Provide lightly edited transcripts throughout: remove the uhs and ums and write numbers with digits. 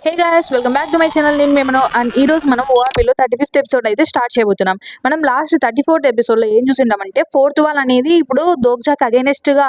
Hey guys, welcome back to my channel. నేను మేము and ఈ రోజు మనం ఓఆర్పీలో 35th ఎపిసోడ్ అయితే స్టార్ట్ చేయబోతున్నాం. మనం లాస్ట్ 34th ఎపిసోడ్లో ఏం చూసిండామంటే ఫోర్త్ వాల్ అనేది ఇప్పుడు దోగ్జాకి అగైనెస్ట్ గా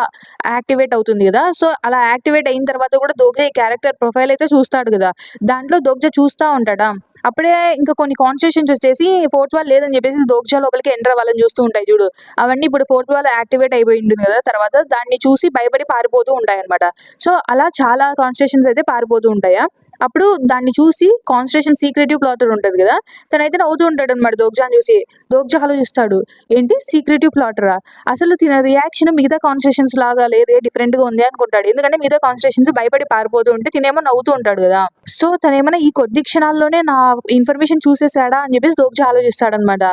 యాక్టివేట్ అవుతుంది కదా. సో అలా యాక్టివేట్ అయిన తర్వాత కూడా దోగ్జా ఈ క్యారెక్టర్ ప్రొఫైల్ అయితే చూస్తాడు కదా. దాంట్లో దోగ్జా చూస్తా ఉంటాడా. అప్పుడే ఇంకా కొన్ని కాన్స్టిట్యూషన్స్ వచ్చేసి ఫోర్త్ వాల్ లేదని చెప్పేసి దోగ్జా లోపలికి ఎంటర్ అవ్వాలని చూస్తూ ఉంటాయి చూడు. అవన్నీ ఇప్పుడు ఫోర్త్ వాల్ యాక్టివేట్ అయిపోయి ఉంటుంది కదా. తర్వాత దాన్ని చూసి భయపడి పారిపోతూ ఉంటాయి అనమాట. సో అలా చాలా కాన్స్టిట్యూషన్స్ అయితే పారిపోతూ ఉంటాయా. అప్పుడు దాన్ని చూసి కాన్స్టిట్యూషన్ సీక్రెటివ్ ప్లాటర్ ఉంటుంది కదా, తనైతే నవ్వుతూ ఉంటాడు అనమాట దోగ్జాని చూసి. దోగ్జా ఆలోచిస్తాడు, ఏంటి సీక్రెటివ్ ప్లాటరా, అసలు తిన రియాక్షన్ మిగతా కాన్స్టిట్యూషన్స్ లాగా లేదే, డిఫరెంట్ గా ఉంది అనుకుంటాడు. ఎందుకంటే మిగతా కాన్స్టిట్యూషన్స్ భయపడి పారిపోతూ ఉంటే తినేమో నవ్వుతూ ఉంటాడు కదా. సో తనేమైనా ఈ కొద్ది క్షణాల్లోనే నా ఇన్ఫర్మేషన్ చూసేసాడా అని చెప్పేసి దోగ్జా ఆలోచిస్తాడనమాట.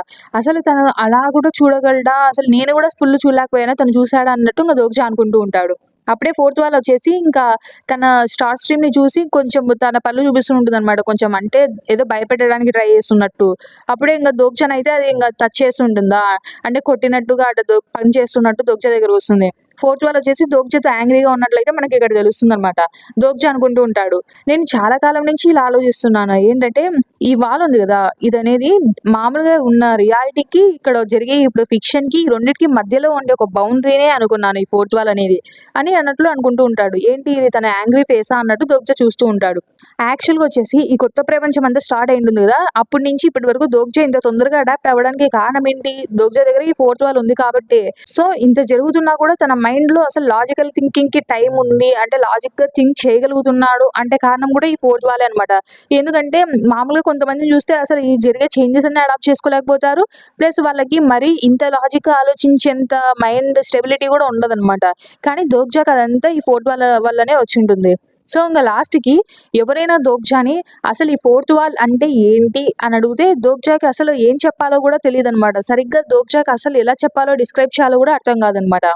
అసలు తను అలా కూడా చూడగలడా, అసలు నేను కూడా ఫుల్ చూడలేకపోయినా తను చూసాడా అన్నట్టు ఇంకా దోగ్జా అనుకుంటూ ఉంటాడు. అప్పుడే ఫోర్త్ వాల్ వచ్చేసి ఇంకా తన స్టార్ స్ట్రీమ్ ని చూసి కొంచెం తన పళ్ళు చూపిస్తూ ఉంటుంది అనమాట. కొంచెం అంటే ఏదో భయపెట్టడానికి ట్రై చేస్తున్నట్టు. అప్పుడే ఇంకా దోగ్జాన్ అయితే అది ఇంకా టచ్ చేస్తుంటుందా, అంటే కొట్టినట్టుగా అటు పని చేస్తున్నట్టు దోగ్జా దగ్గర వస్తుంది. ఫోర్త్ వాల్ వచ్చేసి దోగ్జాతో యాంగ్రీగా ఉన్నట్లయితే మనకి ఇక్కడ తెలుస్తుంది అనమాట. దోగ్జా అనుకుంటూ ఉంటాడు, నేను చాలా కాలం నుంచి ఇలా ఆలోచిస్తున్నాను, ఏంటంటే ఈ వాల్ ఉంది కదా, ఇది అనేది మామూలుగా ఉన్న రియాలిటీకి ఇక్కడ జరిగే ఇప్పుడు ఫిక్షన్ కి రెండింటికి మధ్యలో ఉండే ఒక బౌండరీనే అనుకున్నాను ఈ ఫోర్త్ వాల్ అనేది అని అన్నట్లు అనుకుంటూ ఉంటాడు. ఏంటి ఇది తన యాంగ్రీ ఫేసా అన్నట్టు దోగ్జా చూస్తూ ఉంటాడు. యాక్చువల్ గా వచ్చేసి ఈ కొత్త ప్రపంచం అంతా స్టార్ట్ అయి ఉంటుంది కదా, అప్పటి నుంచి ఇప్పటి వరకు దోగ్జా ఇంత తొందరగా అడాప్ట్ అవ్వడానికి కారణం ఏంటి, దోగ్జా దగ్గర ఈ ఫోర్త్ వాల్ ఉంది కాబట్టి. సో ఇంత జరుగుతున్నా కూడా తన మైండ్ లో అసలు లాజికల్ థింకింగ్ కి టైం ఉంది, అంటే లాజిక్ గా థింక్ చేయగలుగుతున్నాడు అంటే కారణం కూడా ఈ ఫోర్త్ వాలే అనమాట. ఎందుకంటే మామూలుగా కొంతమందిని చూస్తే అసలు ఈ జరిగే చేంజెస్ అన్ని అడాప్ట్ చేసుకోలేకపోతారు, ప్లస్ వాళ్ళకి మరి ఇంత లాజిక్ ఆలోచించేంత మైండ్ స్టెబిలిటీ కూడా ఉండదన్నమాట. కానీ దోగ్జాకి అదంతా ఈ ఫోర్త్ వాల్ వల్లనే వచ్చి ఉంటుంది. సో ఇంకా లాస్ట్ కి ఎవరైనా దోగ్జాని అసలు ఈ ఫోర్త్ వాల్ అంటే ఏంటి అని అడిగితే దోగ్జాకి అసలు ఏం చెప్పాలో కూడా తెలియదు అనమాట. సరిగ్గా దోగ్జాకి అసలు ఎలా చెప్పాలో డిస్క్రైబ్ చేయాలో కూడా అర్థం కాదనమాట.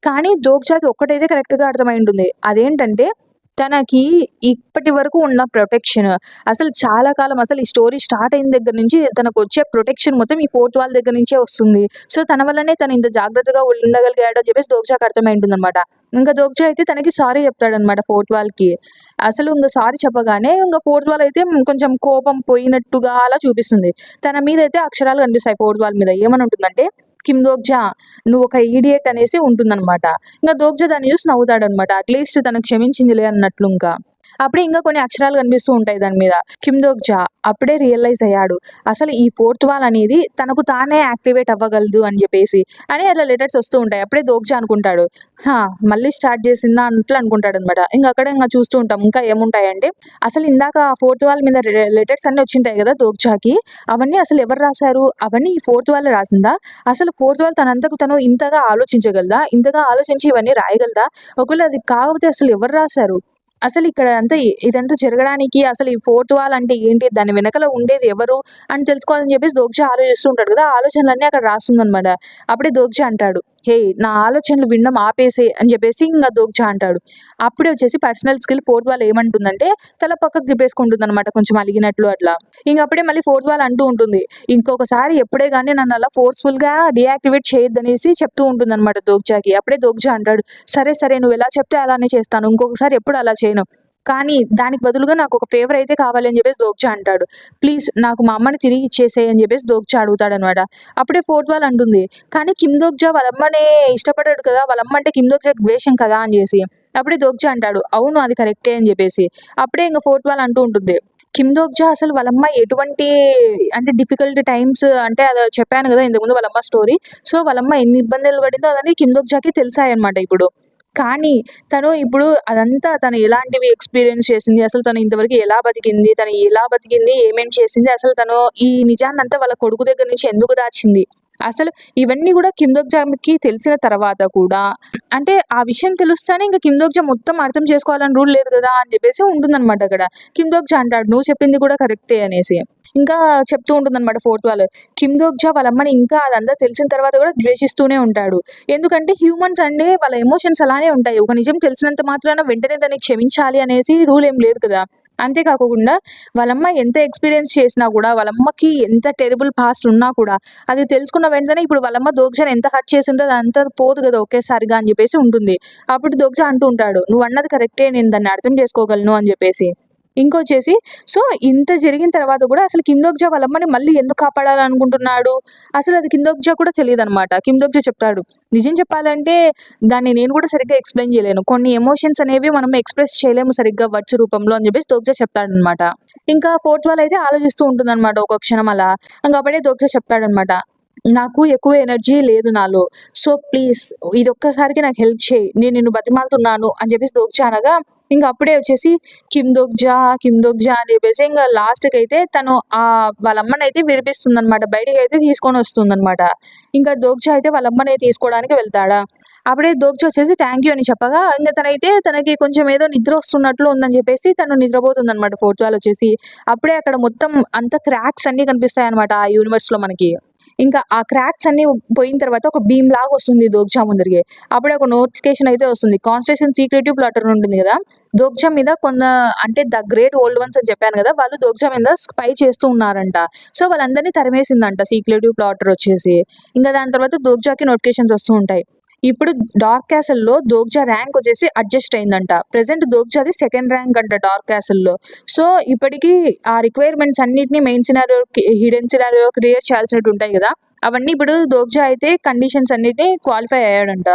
కానీ దోగ్జాకి ఒక్కటైతే కరెక్ట్ గా అర్థమై ఉంటుంది, అదేంటంటే తనకి ఇప్పటి వరకు ఉన్న ప్రొటెక్షన్, అసలు చాలా కాలం అసలు ఈ స్టోరీ స్టార్ట్ అయిన దగ్గర నుంచి తనకు వచ్చే ప్రొటెక్షన్ మొత్తం ఈ ఫోర్త్ వాల్ దగ్గర నుంచే వస్తుంది. సో తన వల్లనే తను ఇంత జాగ్రత్తగా ఉండగలిగాడు అని చెప్పేసి దోగ్జాకి అర్థమై ఉంటుంది అనమాట. ఇంకా దోగ్జా అయితే తనకి సారీ చెప్తాడనమాట ఫోర్త్ వాల్ కి. అసలు ఇంకా సారీ చెప్పగానే ఇంకా ఫోర్త్ వాల్ అయితే కొంచెం కోపం పోయినట్టుగా అలా చూపిస్తుంది. తన మీద అయితే అక్షరాలు కనిపిస్తాయి ఫోర్త్ వాల్ మీద. ఏమని ఉంటుందంటే, కిమ్ దోగ్జా నువ్వు ఒక ఈడియట్ అనేసి ఉంటుందన్నమాట. ఇంకా దోగ్జా దాన్ని చూసి నవ్వుతాడనమాట, అట్లీస్ట్ తను క్షమించిందిలే అన్నట్లు. ఇంకా అప్పుడే ఇంకా కొన్ని అక్షరాలు కనిపిస్తూ ఉంటాయి దాని మీద. కిమ్ దోగ్జా అప్పుడే రియలైజ్ అయ్యాడు అసలు ఈ ఫోర్త్ వాల్ అనేది తనకు తానే యాక్టివేట్ అవ్వగలదు అని చెప్పేసి అని అట్లా లెటర్స్ వస్తూ ఉంటాయి. అప్పుడే దోగ్జా అనుకుంటాడు, మళ్ళీ స్టార్ట్ చేసిందా అన్నట్లు అనుకుంటాడు అనమాట. ఇంకా అక్కడ ఇంకా చూస్తూ ఉంటాం ఇంకా ఏముంటాయంటే, అసలు ఇందాక ఫోర్త్ వాల్ మీద లెటర్స్ అన్ని వచ్చింటాయి కదా దోగ్జాకి, అవన్నీ అసలు ఎవరు రాశారు, అవన్నీ ఈ ఫోర్త్ వాల్ రాసిందా, అసలు ఫోర్త్ వాల్ తనంతకు తను ఇంతగా ఆలోచించగలదా, ఇంతగా ఆలోచించి ఇవన్నీ రాయగలదా, ఒకవేళ అది కాకపోతే అసలు ఎవరు రాశారు, అసలు ఇక్కడ అంతా ఇదంతా జరగడానికి అసలు ఈ ఫోర్త్ వాల్ అంటే ఏంటి, దాని వెనకల ఉండేది ఎవరు అని తెలుసుకోవాలని చెప్పేసి దోగ్జా ఆలోచిస్తూ ఉంటాడు కదా. ఆ ఆలోచనలన్నీ అక్కడ రాస్తుందన్నమాట. అప్పుడే దోగ్జా అంటాడు, హే నా ఆలోచనలు వినడం ఆపేసే అని చెప్పేసి ఇంకా దోగ్జా అంటాడు. అప్పుడే వచ్చేసి పర్సనల్ స్కిల్ ఫోర్త్ వాల్ ఏమంటుందంటే తల పక్కకు తిప్పేసుకుంటుంది అనమాట, కొంచెం అలిగినట్లు అట్లా. అప్పుడే మళ్ళీ ఫోర్త్ వాల్ అంటూ ఉంటుంది, ఇంకొకసారి ఎప్పుడే కానీ నన్ను అలా ఫోర్స్ఫుల్ గా డియాక్టివేట్ చేయొద్దనేసి చెప్తూ ఉంటుంది అనమాట దోగ్జాకి. అప్పుడే దోగ్జా అంటాడు, సరే సరే నువ్వు ఎలా చెప్తే అలానే చేస్తాను, ఇంకొకసారి ఎప్పుడు అలా చేయను, కానీ దానికి బదులుగా నాకు ఒక ఫేవర్ అయితే కావాలి అని చెప్పేసి దోగ్జా అంటాడు. ప్లీజ్ నాకు మా అమ్మని తిరిగి ఇచ్చేసేయ్ అని చెప్పేసి దోగ్జా అడుగుతాడు అనమాట. అప్పుడే ఫోర్త్ వాల్ అంటుంది, కానీ కిమ్ దోగ్జా వాళ్ళ అమ్మనే ఇష్టపడ్డాడు కదా, వాళ్ళ అమ్మ అంటే కిమ్ దోగ్జా ద్వేషం కదా అని చేసి. అప్పుడే దోగ్జా అంటాడు, అవును అది కరెక్టే అని చెప్పేసి. అప్పుడే ఇంకా ఫోర్త్ వాల్ అంటూ ఉంటుంది, కిమ్ దోగ్జా అసలు వాళ్ళమ్మ ఎటువంటి అంటే డిఫికల్ట్ టైమ్స్ అంటే అది చెప్పాను కదా ఇంతకుముందు వాళ్ళమ్మ స్టోరీ. సో వాళ్ళమ్మ ఎన్ని ఇబ్బందులు పడిందో అదని కిమ్ దోగ్జాకి తెలిసాయన్నమాట ఇప్పుడు. కానీ తను ఇప్పుడు అదంతా తను ఎలాంటివి ఎక్స్పీరియన్స్ చేసింది, అసలు తను ఇంతవరకు ఎలా బతికింది, ఏమేమి చేసింది, అసలు తను ఈ నిజాన్నంతా వాళ్ళ కొడుకు దగ్గర నుంచి ఎందుకు దాచింది, అసలు ఇవన్నీ కూడా కిమ్ దోగ్జాకి తెలిసిన తర్వాత కూడా, అంటే ఆ విషయం తెలుస్తానే ఇంకా కిమ్ దోగ్జా మొత్తం అర్థం చేసుకోవాలని రూల్ లేదు కదా అని చెప్పేసి ఉంటుందన్నమాట అక్కడ. కిమ్ దోగ్జా అంటాడు, నువ్వు చెప్పింది కూడా కరెక్టే అనేసి. ఇంకా చెప్తూ ఉంటుందన్నమాట ఫోర్త్ వాల్, కిమ్ దోగ్జా వాళ్ళ అమ్మని ఇంకా అదంతా తెలిసిన తర్వాత కూడా ద్వేషిస్తూనే ఉంటాడు. ఎందుకంటే హ్యూమన్స్ అంటే వాళ్ళ ఎమోషన్స్ అలానే ఉంటాయి, ఒక నిజం తెలిసినంత మాత్రాన వెంటనే దాన్ని క్షమించాలి అనేసి రూల్ ఏం లేదు కదా. అంతేకాకుండా వాళ్ళమ్మ ఎంత ఎక్స్పీరియన్స్ చేసినా కూడా, వాళ్ళమ్మకి ఎంత టెరిబుల్ పాస్ట్ ఉన్నా కూడా, అది తెలుసుకున్న వెంటనే ఇప్పుడు వాళ్ళమ్మ దోగ్జాని ఎంత హర్ట్ చేసి ఉంటే అదంతా పోదు కదా ఒకేసారిగా అని చెప్పేసి ఉంటుంది. అప్పుడు దోగ్జా అంటూ ఉంటాడు, నువ్వు అన్నది కరెక్టే, నేను దాన్ని అర్థం చేసుకోగలను అని చెప్పేసి. ఇంకొచ్చేసి సో, ఇంత జరిగిన తర్వాత గూడా అసలు కిందోక్జా వాళ్ళ అమ్మని మళ్ళీ ఎందుకు కాపాడాలనుకుంటున్నాడు? అసలది కిందోక్జా కూడా తెలీదనమాట. కిందోక్జా చెప్తాడు. నిజం చెప్పాలంటే దాన్ని నేను కూడా సరిగ్గా ఎక్స్‌ప్లెయిన్ జేయలేను. కొన్ని ఎమోషన్స్ అనేవి మనం ఎక్స్‌ప్రెస్ చేయలేము సరిగ్గా వర్డ్స్ రూపంలో అని జెప్పేసి దోక్జా చెప్తాడనమాట. ఇంకా ఫోర్త్ వాళ్ళైతే ఆలోచిస్తూ ఉంటుందనమాట ఒక క్షణం అలా. ఇంక అప్పుడే దోక్జా చెప్తాడనమాట. నాకు ఎక్కువ ఎనర్జీ లేదు నాలో. సో, ప్లీజ్ ఇదొక్కసారికి నాకు హెల్ప్ చెయి. నేను నిన్ను బతిమాలుతున్నాను అని జెప్పేసి దోక్జా అనగా, ఇంక అప్పుడే వచ్చేసి కిమ్ దోక్జా అని జెప్పేసి ఇంగ లాస్ట్‌కైతే తను వాళ్ళ అమ్మనైతే విడిపిస్తుందనమాట. బయటికైతే తీసుకొనొస్తుందనమాట. ఇంకా దోక్జా అయితే వాళ్ళ అమ్మని తీసుకోవడానికి వెళ్తాడా, అప్పుడే దోక్జా వచ్చేసి థాంక్ యూ అని చెప్పగా, ఇంక తనకి కొంచెం ఏదో నిద్ర వస్తున్నట్లు ఉందని జెప్పేసి తను నిద్రపోతుందనమాట ఫోర్త్ వాల్ వచ్చేసి. అప్పుడే అక్కడ మొత్తం అంతా క్రాక్స్ అన్నీ కనిపిస్తాయనమాట ఆ యూనివర్స్‌లో మనకి. ఇంకా ఆ క్రాక్స్ అన్నీ పోయిన తర్వాత ఒక బీమ్ లాగా వస్తుంది దోక్జా ముందరికి. అప్పుడే ఒక నోటిఫికేషన్ అయితే వస్తుంది. కాన్స్టిట్యూషన్ సీక్రెటివ్ ప్లాటర్ ఉంటుంది గదా! దోక్జా మీద అంటే ద గ్రేట్ ఓల్డ్ వన్స్ అని చెప్పాను గదా! వాళ్ళు దోక్జా మీద స్పై చేస్తూ ఉన్నారంట. సో, వాళ్ళందరిని తరిమేసిందంట సీక్రెటివ్ ప్లాటర్ వచ్చేసి. ఇంక దాని తర్వాత దోక్జాకి నోటిఫికేషన్స్ వస్తూ ఉంటాయి. ఇప్పుడు డార్క్ క్యాసల్‌లో దోక్జా ర్యాంక్ వచ్చేసి అడ్జస్ట్ అయిందంట. ప్రెజెంట్ దోక్జాది సెకండ్ ర్యాంక్ అంట డార్క్ క్యాసల్‌లో. సో, ఇప్పటికి ఆ రిక్వైర్‌మెంట్స్ అన్నిటిని మెయిన్ సినారియోకి, హిడెన్ సినారియో క్రియేట్ చేయాల్సినట్టు ఉంటాయి గదా! అవన్నీ ఇప్పుడు దోక్జా అయితే కండిషన్స్ అన్నిటిని క్వాలిఫై అయ్యాడంట.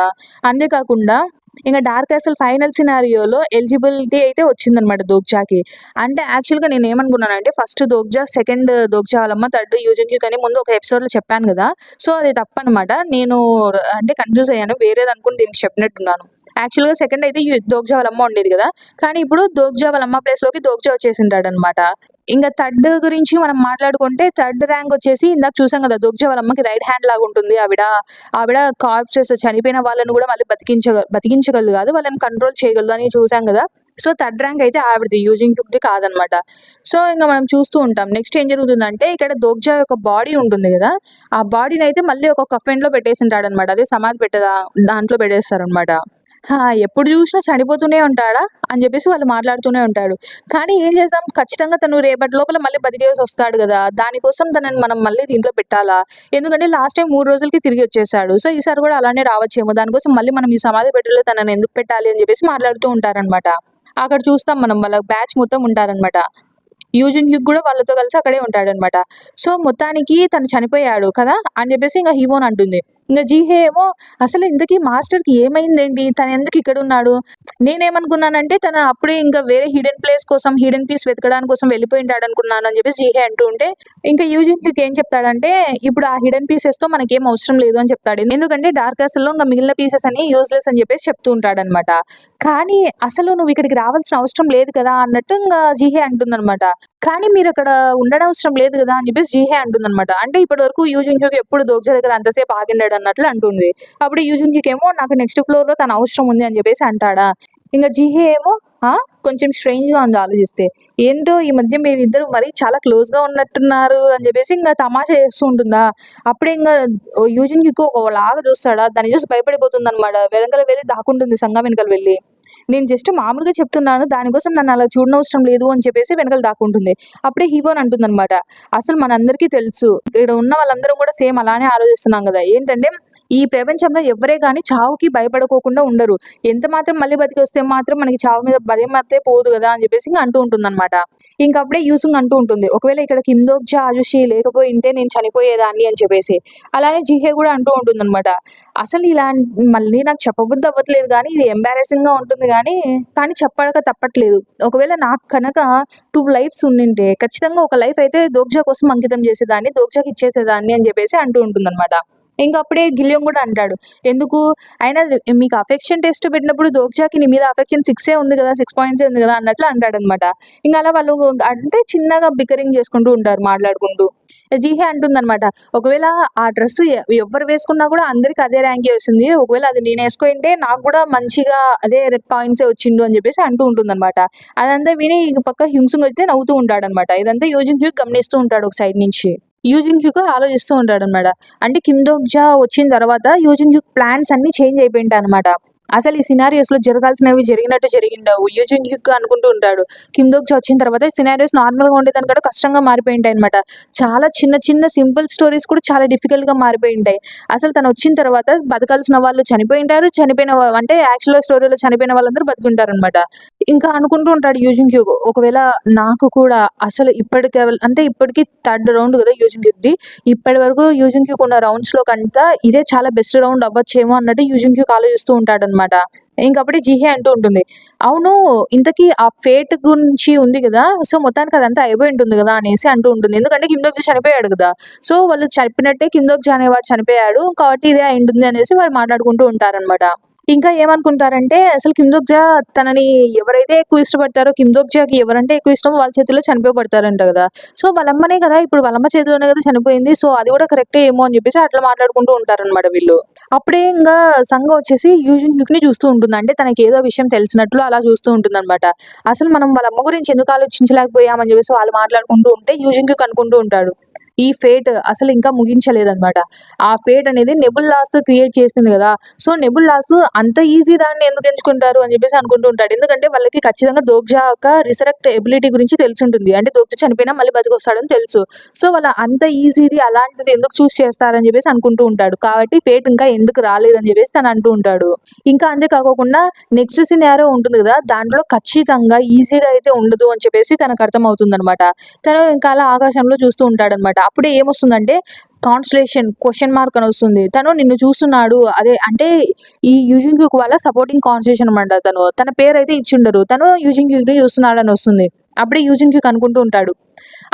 అంతే కాకుండా ఇంక డార్క్ క్యాసల్ ఫైనల్ సినారియోలో ఎలిజిబిలిటీ అయితే వచ్చిందనమాట దోక్జాకి. అంటే యాక్చువల్‌గా నేనేమనుకున్నానంటే ఫస్ట్ దోక్జా, సెకండ్ దోక్జా వాళ్ళమ్మ, థర్డ్ యూజుంగ్‌క్యూక్ అని ముందు ఒక ఎపిసోడ్‌లో చెప్పాను గదా! సో, అది తప్పనమాట. నేను అంటే కన్‌ఫ్యూజ్ అయ్యాను. వేరేదనుకోని దీనికి చెప్పినట్టున్నాను. యాక్చువల్‌గా సెకండ్ అయితే దోక్జా వాళ్ళ అమ్మ ఉండేది గదా! కానీ ఇప్పుడు దోక్జా వాళ్ళ అమ్మ ప్లేస్‌లోకి దోక్జా వచ్చేసింటాడనమాట. ఇంక థర్డ్ గురించి మనం మాట్లాడుకుంటే థర్డ్ ర్యాంక్ వచ్చేసి ఇందాక చూసాం గదా! దోక్జా వాళ్ళ అమ్మకి రైట్ హ్యాండ్ లాగుంటుంది ఆవిడ. ఆవిడ కార్ప్సెస్ చనిపోయిన వాళ్ళని గూడా మళ్ళీ బతికించగలదు గాదు. వాళ్ళని కంట్రోల్ చేయగలదు అని చూసాం గదా! సో, థర్డ్ ర్యాంక్ అయితే ఆవిడది. యూజింగ్‌క్యూక్‌ది కాదనమాట. సో, ఇంక మనం చూస్తూ ఉంటాం. నెక్స్ట్ ఏం జరుగుతుందంటే ఇక్కడ దోక్జా యొక్క బాడీ ఉంటుంది గదా! ఆ బాడీనైతే మళ్ళీ ఒక కఫెన్‌లో పెట్టేసుంటాడనమాట. అదే సమాధి దాంట్లో పెట్టేస్తారనమాట. ఎప్పుడు జూసినా చనిపోతూనే ఉంటాడా? అని జెప్పేసి వాళ్ళు మాట్లాడుతూనే ఉంటాడు. కానీ ఏం చేద్దాం ఖచ్చితంగా తను రేపటి లోపల మళ్ళీ బతికేసొస్తాడు గదా! దానికోసం తనని మనం మళ్ళీ దీంట్లో పెట్టాలా? ఎందుకంటే లాస్ట్ టైమ్ 3 రోజులకి తిరిగి వచ్చేసాడు. సో, ఈసారి గూడా అలానే రావచ్చేమో. దానికోసం మళ్ళీ మనం ఈ సమాధి పెట్టెలో తనని ఎందుకు పెట్టాలి అని జెప్పేసి మాట్లాడుతూ ఉంటారనమాట. అక్కడ చూస్తాం మనం వాళ్ళ బ్యాచ్ మొత్తం ఉంటారనమాట. యూజింగ్‌క్యూక్ గూడా వాళ్ళతో కలిసి అక్కడే ఉంటాడనమాట. సో, మొత్తానికి తను చనిపోయాడు కదా! అని జెప్పేసి ఇంగ హీవోన్ అంటుంది. ఇంగ జీహే ఏమో అసలు ఇంతకీ మాస్టర్‌కి ఏమైందేంటి? తనెందుకు ఇక్కడున్నాడు? నేనేమనుకున్నానంటే తను అప్పుడే ఇంకా వేరే హిడెన్ ప్లేస్ కోసం, హిడెన్ పీస్ వెతకడానికి కోసం వెళ్ళిపోయుంటాడనుకున్నాను అని జెప్పేసి జీహే అంటూ ఉంటే, ఇంకా యూజింగ్‌క్యూక్ ఏం చెప్తాడంటే, ఇప్పుడు ఆ హిడెన్ పీసెస్‌తో మనకేం అవసరం లేదు అని చెప్తాడు. ఎందుకంటే డార్క్ కాసల్‌లో ఇంగ మిగిలిన పీసెస్ అన్నీ యూజ్‌లెస్ అని జెప్పేసి చెప్తూ ఉంటాడనమాట. కానీ అసలు నువ్విక్కడికి రావాల్సిన అవసరం లేదు కదా! అన్నట్టు ఇంగ జీహే అంటుందనమాట. కానీ మీరక్కడ ఉండనవసరం లేదు గదా! అని జెప్పేసి జీహే అంటుందనమాట. అంటే ఇప్పటి వరకు యూజింగ్‌క్యూక్ ఎప్పుడు దోక్జా దగ్గర అంతసేపు ఆగుండాడన్నట్లు అంటుంది. అప్పుడు యూజింగ్‌క్యూక్ ఏమో నాకు నెక్స్ట్ ఫ్లోర్‌లో తన అవసరం ఉంది అని జెప్పేసి అంటాడా? ఇంగ జీహే ఏమో ఆ! కొంచెం స్ట్రేంజ్‌గా ఉంది ఆలోచిస్తే. ఏంటో ఈ మధ్య మీరిద్దరు మరీ చాలా క్లోజ్‌గా ఉన్నట్టున్నారు అని జెప్పేసి ఇంగ తమాషా చేస్తూ ఉంటుందా? అప్పుడే ఇంగ యూజింగ్‌క్యూక్ ఒకలాగా చూస్తాడా? దాన్ని చూసి భయపడిపోతుందనమాట. వెనకాల వెళ్లి దాక్కుంటుంది సంగం వెనకాల వెళ్లి. నేను జస్ట్ మామూలుగా చెప్తున్నాను. దానికోసం నన్నలా చూడనవసరం లేదు అని చెప్పేసి వెనకాల దాక్కుంటుంది. అప్పుడే హీరోయిన్ అంటుందనమాట. అసలు మనందరికీ తెలుసు. ఇక్కడ ఉన్న వాళ్ళందరం కూడా సేమ్ అలానే ఆలోచిస్తున్నాం గదా! ఏంటంటే ఈ ప్రపంచంలో ఎవ్వరే గాని చావుకి భయపడుకోకుండా ఉండరు. ఎంత మాత్రం మళ్ళీ బతికొస్తే మాత్రం మనకి చావు మీద భయం అయితే పోదు గదా! అని చెప్పేసి ఇంక అంటూ ఉంటుందనమాట. ఇంకప్పుడే యూసుంగ్ అంటూ ఉంటుంది. ఒకవేళ ఇక్కడ కిందోక్జా, ఆజుషి లేకపోయుంటే నేను చనిపోయేదాన్ని అని చెప్పేసి. అలానే జీహే గూడా అంటూ ఉంటుందనమాట. అసలు మళ్ళీ నాకు చెప్పబుద్ధి అవ్వట్లేదు గానీ, ఇది ఎంబారసింగ్‌గా ఉంటుంది కానీ చెప్పక తప్పట్లేదు. ఒకవేళ నాకు కనక 2 లైఫ్స్ ఉండింటే ఖచ్చితంగా ఒక లైఫ్ అయితే దోక్జా కోసం అంకితం చేసేదాన్ని. దోక్జాకి ఇచ్చేసేదాన్ని అని చెప్పేసి అంటూ ఉంటుందనమాట. ఇంకప్పుడే గిలియోన్ గూడా అంటాడు. ఎందుకు అయినా మీకు అఫెక్షన్ టెస్ట్ పెట్టినప్పుడు దోక్జాకి నీ మీద అఫెక్షన్ 6 ఉంది గదా! 6 పాయింట్సే ఉంది గదా! అన్నట్లు అంటాడనమాట. ఇంక అలా వాళ్ళు అంటే చిన్నగా బిక్కరింగ్ చేసుకుంటూ ఉంటారు మాట్లాడుకుంటూ. జీహే అంటుందనమాట. ఒకవేళ ఆ డ్రెస్ ఎవ్వరు వేసుకున్నా గూడా అందరికి అదే ర్యాంకే వస్తుంది. ఒకవేళ అది నేనేసుకోయుంటే నాకు గూడా మంచిగా అదే రెడ్ పాయింట్సే వచ్చిండు అని జెప్పేసి అంటూ ఉంటుందనమాట. అదంతా విని ఇక పక్క హ్యుంగ్‌సుంగ్ అయితే నవ్వుతూ ఉంటాడనమాట. ఇదంతా యూజింగ్‌క్యూక్ గమనిస్తూ ఉంటాడు ఒక సైడ్ నుంచి. యూజింగ్‌క్యూక్ ఆలోచిస్తూ ఉంటాడనమాట. అంటే కిమ్ డోక్జా వచ్చిన తర్వాత యూజింగ్‌క్యూక్ ప్లాన్స్ అన్నీ చేంజ్ అయిపోయింటాయనమాట. అసలు ఈ సినారియోస్‌లో జరగాల్సినవి జరిగినట్టు జరిగిండవు. యూజిన్ హ్యూగ్ అనుకుంటూ ఉంటాడు. కిమ్ దోక్ చా వచ్చిన తర్వాత సినారియోస్ నార్మల్‌గా ఉండేదానికంటే కష్టంగా మారిపోయుంటాయన్నమాట. చాలా చిన్న చిన్న సింపుల్ స్టోరీస్ కూడా చాలా డిఫికల్ట్‌గా మారిపోయుంటాయి. అసలు తనొచ్చిన తర్వాత బతకాల్సిన వాళ్ళు చనిపోయుంటారు. చనిపోయిన అంటే యాక్చువల్‌గా స్టోరీలో చనిపోయిన వాళ్ళందరూ బతికుంటారనమాట. ఇంకా అనుకుంటూ ఉంటాడు యూజిన్ హ్యూగ్. ఒకవేళ నాకు కూడా అసలు అంటే ఇప్పటికి థర్డ్ రౌండ్ కదా యూజిన్ హ్యూగ్‌ది. ఇప్పటి వరకు యూజిన్ హ్యూగ్ ఉన్న రౌండ్స్‌లో కంట ఇదే చాలా బెస్ట్ రౌండ్ అవ్వచ్చేమో అన్నట్టు యూజిన్ హ్యూగ్ ఆలోచిస్తూ ఉంటాడనమాట. ఇంకప్పుడే జీహే అంటూ ఉంటుంది. అవును, ఇంతకీ ఆ ఫేట్ గురించి ఉంది గదా! సో, మొత్తానికి అదంతా అయిపోయి ఉంటుంది గదా! అనేసి అంటూ ఉంటుంది. ఎందుకంటే కిమ్ డోక్ జీ చనిపోయాడు గదా! సో, వాళ్ళు చెప్పినట్టే కిమ్ డోక్ జీ అనేవాడు చనిపోయాడు. కాబట్టి ఇదే అయింటుంది అనేసి వాళ్ళు మాట్లాడుకుంటూ ఉంటారనమాట. ఇంకా ఏమనుకుంటారంటే అసలు కిమ్ దోక్ జా తనని ఎవరైతే ఎక్కువ ఇష్టపడతారో కిమ్ దోక్ జాకి ఎవరంటే ఎక్కువ ఇష్టమో వాళ్ళ చేతుల్లో చనిపోబడతారంట గదా! సో, వాళ్ళమ్మనే కదా ఇప్పుడు వాళ్ళమ్మ చేతిలోనే కదా చనిపోయింది. సో, అది కూడా కరెక్టే ఏమో అని చెప్పేసి అట్లా మాట్లాడుకుంటూ ఉంటారనమాట వీళ్ళు. అప్పుడే ఇంగా సంగ వచ్చేసి యూజిన్ యుక్‌ని చూస్తూ ఉంటుంది. అంటే తనకేదో విషయం తెలిసినట్లు అలా చూస్తూ ఉంటుందనమాట. అసలు మనం వాళ్ళ అమ్మ గురించి ఎందుకు ఆలోచించలేకపోయాం అని చెప్పేసి వాళ్ళు మాట్లాడుకుంటూ ఉంటే యూజిన్ యుక్ అనుకుంటూ ఉంటాడు. ఈ ఫేట్ అసలు ఇంకా ముగించలేదనమాట. ఆ ఫేట్ అనేది నెబుల్లాస్ క్రియేట్ చేసింది గదా! సో, నెబుల్లాస్ అంత ఈజీ దాన్ని ఎందుకు ఎంచుకుంటారు అని చెప్పేసి అనుకుంటూ ఉంటాడు. ఎందుకంటే వాళ్ళకి ఖచ్చితంగా దోగ్జా యొక్క రిసరెక్ట్ ఎబిలిటీ గురించి తెలిసుంటుంది. అంటే దోగ్జా చనిపోయినా మళ్ళీ బతికొస్తాడని తెలుసు. సో, వాళ్ళ అంత ఈజీది అలాంటిది ఎందుకు చూజ్ చేస్తారని చెప్పేసి అనుకుంటూ ఉంటాడు. కాబట్టి ఫేట్ ఇంకా ఎందుకు రాలేదని చెప్పేసి తను అంటూ ఉంటాడు. ఇంకా అంతే కాకోకుండా నెక్స్ట్ సినారియో ఉంటుంది గదా! దాంట్లో ఖచ్చితంగా ఈజీగా అయితే ఉండదు అని చెప్పేసి తనకు అర్థమవుతుందనమాట. తను ఇంకా అలా ఆకాశంలో చూస్తూ ఉంటాడనమాట. అప్పుడే ఏమొస్తుందంటే కాన్స్టలేషన్ క్వెషన్ మార్క్ అని వస్తుంది. తను నిన్ను చూస్తున్నాడు. అదే అంటే ఈ యూజింగ్ క్యూక్ వాళ్ళ సపోర్టింగ్ కాన్స్టలేషన్ అనమాట తను. తన పేరైతే ఇచ్చుండరు. తను యూజింగ్ క్యూక్‌ని చూస్తున్నాడని వస్తుంది. అప్పుడే యూజింగ్ క్యూక్ అనుకుంటూ ఉంటాడు.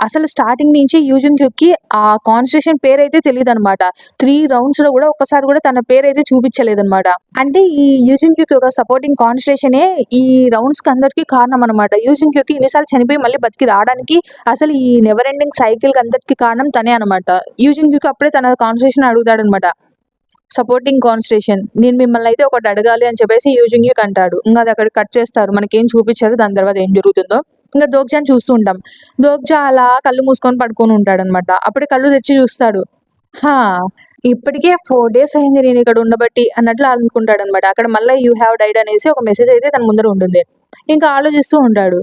అసలు స్టార్టింగ్ నుంచి యూజిన్ క్యూక్‌కి ఆ కాన్స్టిట్యూషన్ పేరైతే తెలీదనమాట. 3 రౌండ్స్‌లో గూడా ఒక్కసారి గూడా తన పేరైతే చూపిచ్చలేదనమాట. అంటే ఈ యూజిన్ క్యూక్ యొక్క సపోర్టింగ్ కాన్స్టిట్యూషనే ఈ రౌండ్స్‌కి అందరికి కారణమనమాట. యూజిన్ క్యూక్ ఇన్ని సార్లు చనిపోయి మళ్ళీ బతికి రావడానికి అసలు ఈ నెవర్ ఎండింగ్ సైకిల్‌కి అంతటికి కారణం తనే అనమాట. యూజిన్ క్యూక్ అప్పుడే తన కాన్స్టిట్యూషన్ అడుగుతాడనమాట. సపోర్టింగ్ కాన్స్టిట్యూషన్ నేను మిమ్మల్ని అయితే ఒకటి అడగాలి అని చెప్పేసి యూజిన్ క్యూక్ అంటాడు. ఇంగ అది అక్కడ కట్ చేస్తారు. మనకేం చూపిచ్చరు. దాని తర్వాత ఏం జరుగుతుందో. ఇంక దోగ్జాని చూస్తూ ఉంటాం. దోగ్జా అలా కళ్ళు మూసుకొని పడుకొని ఉంటాడనమాట. అప్పుడే కళ్ళు తెరిచి చూస్తాడు. హా! ఇప్పటికే 4 డేస్ అయింది నేనిక్కడ ఉండబట్టి అన్నట్లు అనుకుంటాడనమాట. అక్కడ మళ్ళా యూ హావ్ డైడ్ అనేసి ఒక మెసేజ్ అయితే తన ముందర ఉంటుంది. ఇంకా ఆలోచిస్తూ ఉంటాడు.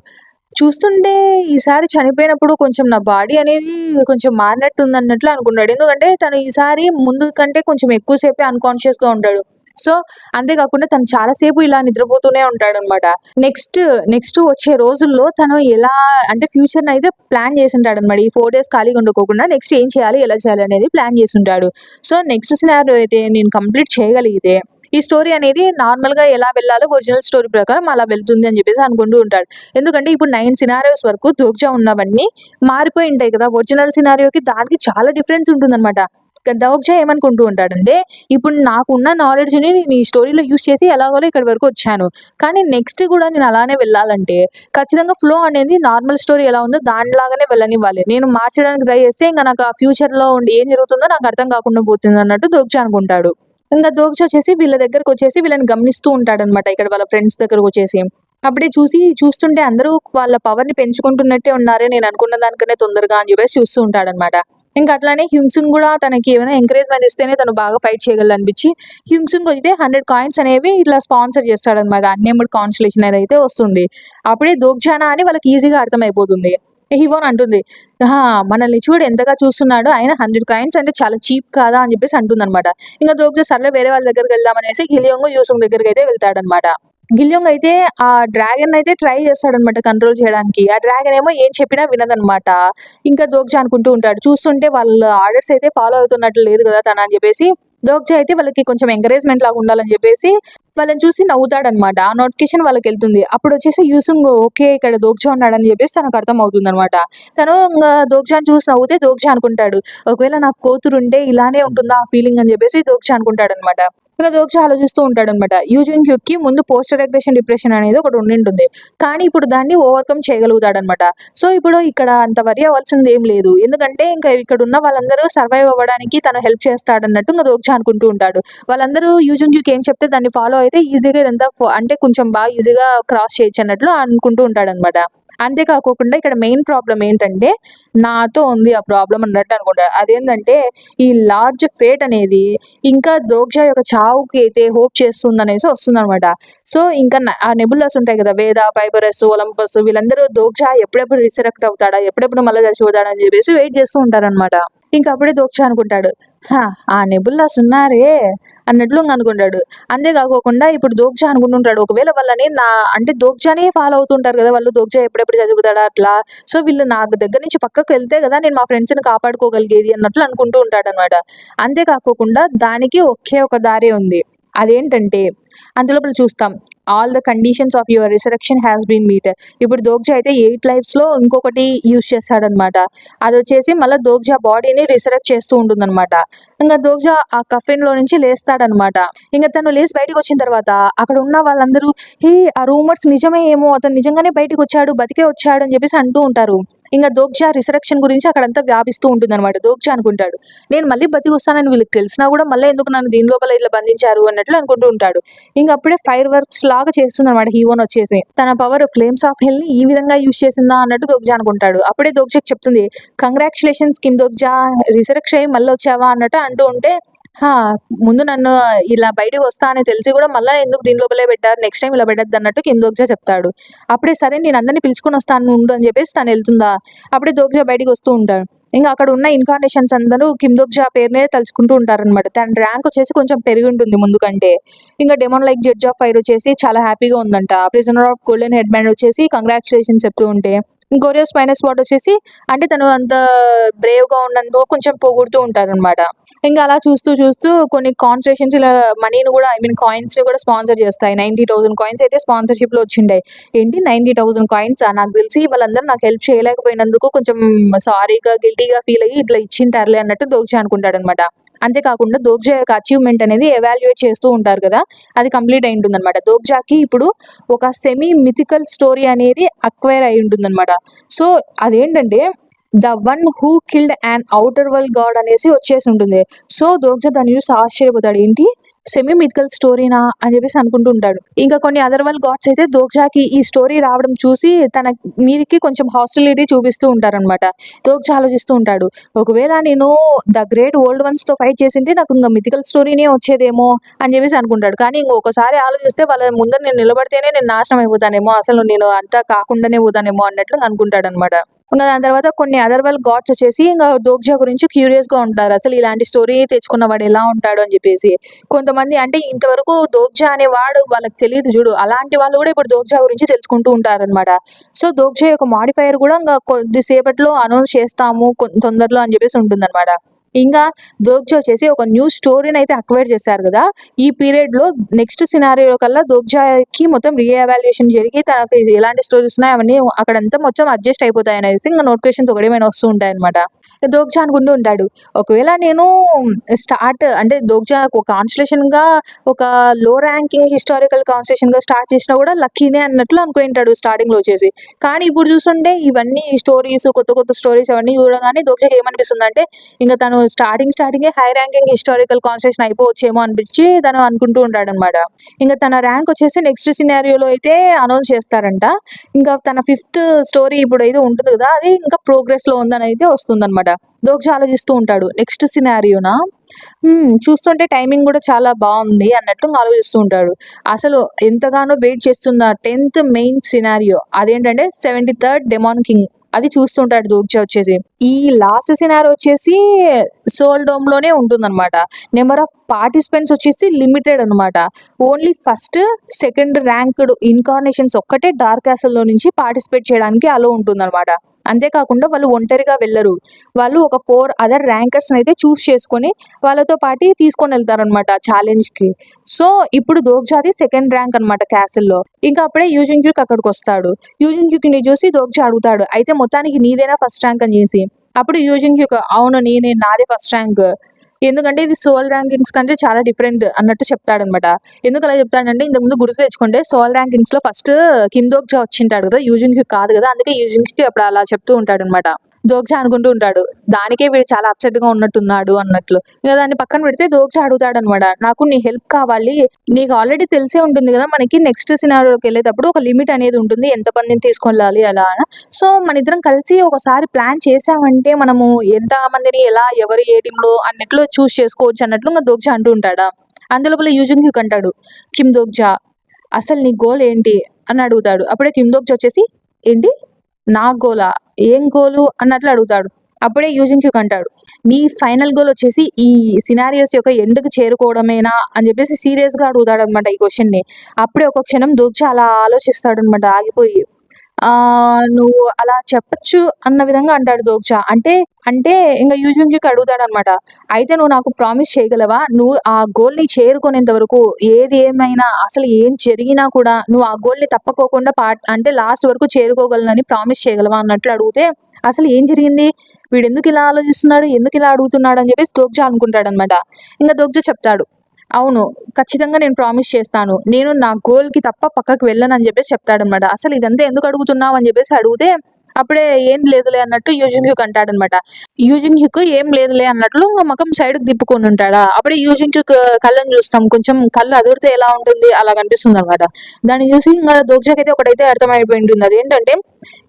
చూస్తుంటే ఈసారి చనిపోయినప్పుడు కొంచెం నా బాడీ అనేది కొంచెం మారినట్టుందన్నట్లు అనుకున్నాడు. ఎందుకంటే తను ఈసారి ముందు కంటే కొంచెం ఎక్కువ సేపే అన్‌కాన్షియస్‌గా ఉంటాడు. సో, అంతే కాకుండా తను చాలా సేపు ఇలా నిద్రపోతూనే ఉంటాడనమాట. నెక్స్ట్, నెక్స్ట్ వచ్చే రోజుల్లో తను ఎలా అంటే ఫ్యూచర్‌నయితే ప్లాన్ చేసుంటాడనమాట. ఈ 4 డేస్ ఖాళీగా ఉండకోకుండా నెక్స్ట్ ఏం చేయాలి? ఎలా చేయాలి? అనేది ప్లాన్ చేసుంటాడు. సో, నెక్స్ట్ సినారియో అయితే నేను కంప్లీట్ చేయగలిగితే ఈ స్టోరీ అనేది నార్మల్‌గా ఎలా వెళ్ళాలో ఒరిజినల్ స్టోరీ ప్రకారం అలా వెళ్తుంది అని చెప్పేసి అనుకుంటూ ఉంటాడు. ఎందుకంటే ఇప్పుడు 9 సినారియోస్ వరకు దోగ్జా ఉన్నవన్నీ మారిపోయి ఉంటాయి కదా! ఒరిజినల్ సినారియోకి దానికి చాలా డిఫరెన్స్ ఉంటుందనమాట. దోగ్జా ఏమనుకుంటూ ఉంటాడంటే, ఇప్పుడు నాకున్న నాలెడ్జ్‌ని నేను ఈ స్టోరీలో యూజ్ చేసి ఎలాగోలా ఇక్కడి వరకు వచ్చాను. కానీ నెక్స్ట్ గూడా నేను అలానే వెళ్ళాలంటే ఖచ్చితంగా ఫ్లో అనేది నార్మల్ స్టోరీ ఎలా ఉందో దానిలాగానే వెళ్ళనివ్వాలి. నేను మార్చడానికి ట్రై చేస్తే ఇంక నాకు ఆ ఫ్యూచర్‌లో ఉండి ఏం జరుగుతుందో నాకు అర్థం కాకుండా పోతుందన్నట్టు దోగ్జా అనుకుంటాడు. ఇంగ దోగ్జా వచ్చేసి వీళ్ళ దగ్గరకొచ్చేసి వీళ్ళని గమనిస్తూ ఉంటాడనమాట. ఇక్కడ వాళ్ళ ఫ్రెండ్స్ దగ్గరకొచ్చేసి. అప్పుడే చూస్తుంటే అందరూ వాళ్ళ పవర్‌ని పెంచుకుంటున్నట్టే ఉన్నారే నేను అనుకున్న దానికన్నా తొందరగా అని చెప్పేసి చూస్తూ ఉంటాడనమాట. ఇంక అట్లానే హ్యుంగ్సుంగ్ గూడా తనకి ఏమైనా ఎంకరేజ్‌మెంట్ ఇస్తేనే తను బాగా ఫైట్ చేయగలడనిపిచ్చి హ్యుంగ్సుంగ్ అయితే 100 కాయిన్స్ అనేవి ఇట్లా స్పాన్సర్ చేస్తాడనమాట. అన్‌నేమ్డ్ కాన్స్టలేషన్ అదైతే వస్తుంది. అప్పుడే దోగ్జానా అని వాళ్ళకి ఈజీగా అర్థమైపోతుంది. హివోన్ అంటుంది. "ఆహా! మనల్ని చూడు ఎంతగా చూస్తున్నాడో అయినా 100 కాయిన్స్ అంటే చాలా చీప్ కాదా?" అని చెప్పేసి అంటుందనమాట. ఇంక దోగ్జా సర్లే వేరే వాళ్ళ దగ్గరికెళ్దాం అనేసి గిలియోంగ్, యూసుంగ్ దగ్గరికైతే వెళ్తాడనమాట. గిలియోంగ్ అయితే ఆ డ్రాగన్ అయితే ట్రై చేస్తాడనమాట కంట్రోల్ చేయడానికి. ఆ డ్రాగన్ ఏమో ఏం చెప్పినా వినదనమాట. ఇంకా దోగ్జా అనుకుంటూ ఉంటాడు. చూస్తుంటే వాళ్ళ ఆర్డర్స్ అయితే ఫాలో అవుతున్నట్లు లేదు కదా తను అని చెప్పేసి దోగ్జా అయితే వాళ్ళకి కొంచెం ఎంకరేజ్‌మెంట్ లాగా ఉండాలని చెప్పేసి వాళ్ళని చూసి నవ్వుతాడనమాట. ఆ నోటిఫికేషన్ వాళ్ళకెళ్తుంది. అప్పుడొచ్చేసి యూసుంగ్ ఓకే. ఇక్కడ దోగ్జా ఉన్నాడని చెప్పేసి తనకు అర్థమవుతుందనమాట. తను ఇంగ దోగ్జాని చూసి నవ్వుతే దోగ్జా అనుకుంటాడు. ఒకవేళ నాకు కూతురుంటే ఇలానే ఉంటుందా ఆ ఫీలింగ్ అని చెప్పేసి దోగ్జా అనుకుంటాడనమాట. ఇక దోగ్జా ఆలోచిస్తూ ఉంటాడనమాట. యూజిన్ హ్యూక్‌కి ముందు పోస్ట్ రిగ్రెషన్ డిప్రెషన్ అనేది ఒకటి ఉండింటుంది. కానీ ఇప్పుడు దాన్ని ఓవర్‌కమ్ చేయగలుగుతాడనమాట. సో, ఇప్పుడు ఇక్కడ అంత వరీ అవ్వాల్సిందేం లేదు. ఎందుకంటే ఇంకా ఇక్కడున్న వాళ్ళందరూ సర్వైవ్ అవ్వడానికి తను హెల్ప్ చేస్తాడన్నట్టు ఇంక దోగ్జా అనుకుంటూ ఉంటాడు. వాళ్ళందరూ యూజిన్ హ్యూక్ ఏం చెప్తే దాన్ని ఫాలో అయితే ఈజీగా ఇదంతా అంటే కొంచెం బాగా ఈజీగా క్రాస్ చేయొచ్చన్నట్లు అనుకుంటూ ఉంటాడనమాట. అంతేకాకోకుండా ఇక్కడ మెయిన్ ప్రాబ్లం ఏంటంటే నాతో ఉంది ఆ ప్రాబ్లం అన్నట్టు అనుకుంటారు. అదేంటంటే ఈ లార్జ్ ఫేట్ అనేది ఇంకా దోగ్జా యొక్క చావుకి అయితే హోప్ చేస్తుందనేసి వస్తుందనమాట. సో ఇంకా ఆ నెబులాస్ ఉంటాయి కదా! వేద, పైపరస్, ఒలంపస్ వీళ్ళందరూ దోగ్జా ఎప్పుడెప్పుడు రిసరెక్ట్ అవుతాడా? ఎప్పుడెప్పుడు మళ్ళీ చచ్చిపోతాడా? అని చెప్పేసి వెయిట్ చేస్తూ ఉంటారనమాట. ఇంకా అప్పుడే దోగ్జా అనుకుంటాడు. ఆ నెబులాస్ ఉన్నారే అన్నట్లు అనుకుంటాడు. అంతేకాకోకుండా ఇప్పుడు దోగ్జా అనుకుంటుంటాడు. ఒకవేళ వాళ్ళని అంటే దోగ్జానే ఫాలో అవుతుంటారు కదా! వాళ్ళు దోగ్జా ఎప్పుడెప్పుడు చచ్చిపోతాడా అట్లా. సో వీళ్ళు నా దగ్గర నుంచి పక్కకు వెళ్తే కదా నేను మా ఫ్రెండ్స్‌ని కాపాడుకోగలిగేది అన్నట్లు అనుకుంటూ ఉంటాడనమాట. అంతేకాకోకుండా దానికి ఒకే ఒక దారే ఉంది. అదేంటంటే అందులోపల చూస్తాం. All the conditions of your resurrection has been meet. ఇప్పుడు దోగ్జా అయితే 8 లైఫ్స్‌లో ఇంకొకటి యూజ్ చేస్తాడనమాట. అదొచ్చేసి మళ్ళా దోగ్జా బాడీని రిసరెక్ట్ చేస్తూ ఉంటుందనమాట. ఇంక దోగ్జా ఆ కఫిన్‌లో నుంచి లేస్తాడనమాట. ఇంక తను లేసి బయటికొచ్చిన తర్వాత అక్కడ ఉన్న వాళ్ళందరూ ఆ రూమర్స్ నిజమే ఏమో! అతను నిజంగానే బయటికొచ్చాడు, బతికే వచ్చాడు అని చెప్పేసి అంటూ ఉంటారు. ఇంక దోగ్జా రిసరెక్షన్ గురించి అక్కడంతా వ్యాపిస్తూ ఉంటుందనమాట. దోగ్జా అనుకుంటాడు. నేను మళ్ళీ బతికొస్తానని వీళ్ళకి తెలిసినా కూడా మళ్ళా ఎందుకు నన్ను దీని లోపల ఇట్లా బంధించారు అన్నట్లు అనుకుంటూ ఉంటాడు. ఇంక అప్పుడే ఫైర్ వర్క్స్ లాగా చేస్తుందనమాట హీరోయిన్ వచ్చేసి. తన పవర్ ఫ్లేమ్స్ ఆఫ్ హెల్‌ని ఈ విధంగా యూజ్ చేసిందా అన్నట్టు దోగ్జా అనుకుంటాడు. అప్పుడే దోగ్జాకి చెప్తుంది. కంగ్రాచ్యులేషన్స్ కిమ్ దోగ్జా, రిసరెక్ట్ అయ్యి మళ్ళీ వచ్చావా అన్నట్టు అంటూ ఉంటే, హా! ముందు నన్ను ఇలా బయటికి వస్తా అని తెలిసి కూడా మళ్ళా ఎందుకు దీని లోపలే పెట్టారు, నెక్స్ట్ టైమ్ ఇలా పెట్టొద్దు అన్నట్టు కిమ్ దోగ్జా చెప్తాడు. అప్పుడే సరే నేను అందరిని పిలుచుకొని వస్తాను ఉండు అని చెప్పేసి తను వెళ్తుందా. అప్పుడే దోగ్జా బయటికి వస్తూ ఉంటాడు. ఇంకా అక్కడ ఉన్న ఇన్కార్నేషన్స్ అందరూ కిమ్ దోగ్జా పేరునే తలుచుకుంటూ ఉంటారనమాట. తన ర్యాంక్ వచ్చేసి కొంచెం పెరిగి ఉంటుంది ముందు కంటే. ఇంకా demon like judge of fire వచ్చేసి చాలా హ్యాపీగా ఉందంట. Prisoner of golden head band వచ్చేసి కంగ్రాచులేషన్స్ చెప్తూ ఉంటే, ఇంకోరియస్ స్పైనస్ వాట్ వచ్చేసి అంటే తను అంత బ్రేవ్‌గా ఉన్నందుకు కొంచెం పొగుడుతూ ఉంటారనమాట. ఇంకా అలా చూస్తూ చూస్తూ కొన్ని కాన్సెషన్స్ ఇలా మనీని కూడా కాయిన్స్‌ని కూడా స్పాన్సర్ చేస్తాయి. 90,000 కాయిన్స్ అయితే స్పాన్సర్‌షిప్‌లో వచ్చిండాయి. ఏంటి 90,000 కాయిన్సా? నాకు తెలిసి వాళ్ళందరూ నాకు హెల్ప్ చేయలేకపోయినందుకు కొంచెం సారీగా, గిల్టీగా ఫీల్ అయ్యి ఇట్లా ఇచ్చింటారులే అన్నట్టు దోగ్జా అనుకుంటాడనమాట. అంతేకాకుండా దోగ్జా యొక్క అచీవ్‌మెంట్ అనేది ఎవాల్యుయేట్ చేస్తూ ఉంటారు కదా! అది కంప్లీట్ అయి ఉంటుందనమాట. దోగ్జాకి ఇప్పుడు ఒక సెమీ మిథికల్ స్టోరీ అనేది అక్వైర్ అయి ఉంటుందనమాట. సో అదేంటంటే the one who killed an outer world God అనేసి వచ్చేసి ఉంటుంది. సో దోగ్జా దాన్ని చూసి ఆశ్చర్యపోతాడు. ఏంటి సెమీ మిథికల్ స్టోరీనా అని చెప్పేసి అనుకుంటూ ఉంటాడు. ఇంకా కొన్ని అదర్ వరల్డ్ గాడ్స్ అయితే దోగ్జాకి ఈ స్టోరీ రావడం చూసి తన మీదికి కొంచెం హాస్టిలిటీ చూపిస్తూ ఉంటారనమాట. దోగ్జా ఆలోచిస్తూ ఉంటాడు. ఒకవేళ నేను ద గ్రేట్ ఓల్డ్ వన్స్ తో ఫైట్ చేసింటే నాకు ఇంకా మిథికల్ స్టోరీనే వచ్చేదేమో అని చెప్పేసి అనుకుంటాడు. కానీ ఇంకొకసారి ఆలోచిస్తే వాళ్ళ ముందర నేను నిలబడితేనే నేను నాశనం అయిపోతానేమో, అసలు నేను అంతా కాకుండానే పోతానేమో అన్నట్లు అనుకుంటాడు అనమాట. ఇంకా దాని తర్వాత కొన్ని అదర్ వరల్డ్ గాడ్స్ వచ్చేసి ఇంకా దోగ్జా గురించి క్యూరియస్ గా ఉంటారు. అసలు ఇలాంటి స్టోరీ తెచ్చుకున్న వాడు ఎలా ఉంటాడు అని చెప్పేసి. కొంతమంది అంటే ఇంతవరకు దోగ్జా అనేవాడు వాళ్ళకి తెలియదు చూడు, అలాంటి వాళ్ళు కూడా ఇప్పుడు దోగ్జా గురించి తెలుసుకుంటూ ఉంటారనమాట. సో దోగ్జా యొక్క మాడిఫైయర్ కూడా ఇంకా కొద్దిసేపట్లో అనౌన్స్ చేస్తాము తొందరలో అని చెప్పేసి ఉంటుందన్నమాట. ఇంకా దోగ్జా వచ్చేసి ఒక న్యూ స్టోరీని అయితే అక్వైర్ చేశారు కదా! ఈ పీరియడ్ లో నెక్స్ట్ సినారియో కల్లా దోగ్జాకి మొత్తం రీఎవాల్యుయేషన్ జరిగి తనకి ఎలాంటి స్టోరీస్ ఉన్నాయి అవన్నీ అక్కడంతా మొత్తం అడ్జస్ట్ అయిపోతాయి అనేసి ఇంకా నోటిఫికేషన్స్ ఒకటేమైనా వస్తూ ఉంటాయి అనమాట. దోగ్జా అనుకుంటూ ఉంటాడు. ఒకవేళ నేను అంటే దోగ్జా ఒక కాన్స్టలేషన్ గా ఒక లో ర్యాంకింగ్ హిస్టారికల్ కాన్స్టలేషన్ గా స్టార్ట్ చేసినా కూడా లక్కీనే అన్నట్లు అనుకుంటాడు స్టార్టింగ్ లో వచ్చేసి. కానీ ఇప్పుడు చూస్తుంటే ఇవన్నీ స్టోరీస్, కొత్త కొత్త స్టోరీస్ అవన్నీ చూడగానే దోగ్జాకి ఏమనిపిస్తుంది అంటే ఇంకా తను స్టార్టింగే హై ర్యాంకింగ్ హిస్టారికల్ కాన్స్టలేషన్ అయిపోవచ్చేమో అనిపించి తను అనుకుంటూ ఉంటాడనమాట. ఇంకా తన ర్యాంక్ వచ్చేసి నెక్స్ట్ సినారియోలో అయితే అనౌన్స్ చేస్తారంట. ఇంకా తన 5th స్టోరీ ఇప్పుడైతే ఉంటుంది కదా! అది ఇంకా ప్రోగ్రెస్‌లో ఉందని అయితే వస్తుందనమాట. దోగ్జా ఆలోచిస్తూ ఉంటాడు. నెక్స్ట్ సినారియోనా? చూస్తుంటే టైమింగ్ కూడా చాలా బావుంది అన్నట్లు ఆలోచిస్తూ ఉంటాడు. అసలు ఎంతగానో వెయిట్ చేస్తున్న 10th మెయిన్ సినారియో అదేంటంటే 73rd డెమాన్ కింగ్. అది చూస్తుంటాడు దోగ్జా వచ్చేసి. ఈ లాస్ట్ సినారియో వచ్చేసి సోల్ డోమ్ లోనే ఉంటుందన్నమాట. నెంబర్ ఆఫ్ పార్టిసిపెంట్స్ వచ్చేసి లిమిటెడ్ అనమాట. Only first, second ranked incarnations ఒక్కటే డార్క్ క్యాసల్‌లో నుంచి పార్టిసిపేట్ చేయడానికి అలో ఉంటుందన్నమాట. అంతేకాకుండా వాళ్ళు ఒంటరిగా వెళ్ళరు. వాళ్ళు ఒక 4 అదర్ ర్యాంకర్స్‌ని అయితే చూస్ చేసుకొని వాళ్ళతో పాటి తీసుకొని వెళ్తారనమాట ఛాలెంజ్‌కి. సో ఇప్పుడు దోగ్జాది సెకండ్ ర్యాంక్ అనమాట క్యాసల్‌లో. ఇంకా అప్పుడే యూజింగ్‌క్యూక్ అక్కడికొస్తాడు. యూజింగ్‌క్యూక్‌ని చూసి దోగ్జా అడుగుతాడు. అయితే మొత్తానికి నీదేనా ఫస్ట్ ర్యాంక్ అని చేసి. అప్పుడు యూజింగ్‌క్యూక్ అవును నాదే ఫస్ట్ ర్యాంక్. ఎందుకంటే ఇది సోల్ ర్యాంకింగ్స్ కంటే చాలా డిఫరెంట్ అన్నట్టు చెప్తాడనమాట. ఎందుకు అలా చెప్తాడంటే ఇంతకుముందు గుర్తు తెచ్చుకుంటే సోల్ ర్యాంకింగ్స్‌లో ఫస్ట్ కిమ్ దోగ్జా వచ్చింటాడు కదా! యూజింగ్‌క్యూక్ కాదు కదా! అందుకే యూజింగ్‌క్యూక్ అప్పుడు అలా చెప్తూ ఉంటాడనమాట. దోగ్జా అనుకుంటూ ఉంటాడు. దానికే వీడు చాలా అప్సెట్‌గా ఉన్నట్టున్నాడు అన్నట్లు. ఇక దాన్ని పక్కన పెడితే దోగ్జా అడుగుతాడనమాట. నాకు నీ హెల్ప్ కావాలి. నీకు ఆల్రెడీ తెలిసే ఉంటుంది గదా! మనకి నెక్స్ట్ సినారియోకెళ్ళేటప్పుడు ఒక లిమిట్ అనేది ఉంటుంది. ఎంతమందిని తీసుకెళ్ళాలి అలా అని. సో, మనిద్దరం కలిసి ఒకసారి ప్లాన్ చేసామంటే మనము ఎంత మందిని ఎలా ఎవరు ఏ టీమ్‌లో అన్నట్లు చూజ్ చేసుకోవచ్చు అన్నట్లు ఇంక దోగ్జా అంటూ ఉంటాడా. అందులోపల యూజుంగ్ హ్యూక్ అంటాడు, కిమ్ దోగ్జా అసలు నీ గోల్ ఏంటి అని అడుగుతాడు. అప్పుడే కిమ్ దోగ్జా వచ్చేసి ఏంటి? నా గోలా? ఏం గోలు అన్నట్లు అడుగుతాడు. అప్పుడే యూజింగ్ క్యూక్ అంటాడు, నీ ఫైనల్ గోల్ వచ్చేసి ఈ సినారియోస్ యొక్క ఎండ్‌కి చేరుకోవడమేనా అని చెప్పేసి సీరియస్‌గా అడుగుతాడనమాట ఈ క్వెషన్‌ని. అప్పుడే ఒక క్షణం దోగ్జా అలా ఆలోచిస్తాడనమాట ఆగిపోయి. నువ్వు అలా చెప్పొచ్చు అన్న విధంగా అంటాడు దోగ్జా. అంటే అంటే ఇంక యూజింగ్ క్యూక్ అడుగుతాడనమాట. అయితే నువ్వు నాకు ప్రామిస్ చేయగలవా? నువ్వు ఆ గోల్‌ని చేరుకునేంత వరకు ఏది ఏమైనా అసలు ఏం జరిగినా కూడా నువ్వు ఆ గోల్‌ని తప్పుకోకుండా అంటే లాస్ట్ వరకు చేరుకోగలనని ప్రామిస్ చేయగలవా అన్నట్లు అడిగితే, అసలు ఏం జరిగింది? వీడెందుకు ఇలా ఆలోచిస్తున్నాడు? ఎందుకు ఇలా అడుగుతున్నాడు? అని చెప్పేసి దోగ్జా అనుకుంటాడనమాట. ఇంక దోగ్జా చెప్తాడు, అవును. ఖచ్చితంగా నేను ప్రామిస్ చేస్తాను. నేను నా గోల్‌కి తప్ప పక్కకి వెళ్ళనని జెప్పేసి చెప్తాడనమాట. అసలు ఇదంతా ఎందుకు అడుగుతున్నావు అని జెప్పేసి అడిగితే, అప్పుడే ఏం లేదులే అన్నట్టు యూజింగ్ హ్యూక్ అంటాడనమాట. యూజింగ్ హ్యూక్ ఏం లేదులే అన్నట్లు మొఖం సైడ్‌కి తిప్పుకొనుంటాడా. అప్పుడే యూజింగ్ హ్యూక్ కళ్ళని చూస్తాం. కొంచెం కళ్ళు అదురితే ఎలా ఉంటుంది అలా కనిపిస్తుందనమాట. దాన్ని చూసి ఇంగ దోగ్జాకైతే ఒకటైతే అర్థమైపోయి ఉంటుంది. అదేంటంటే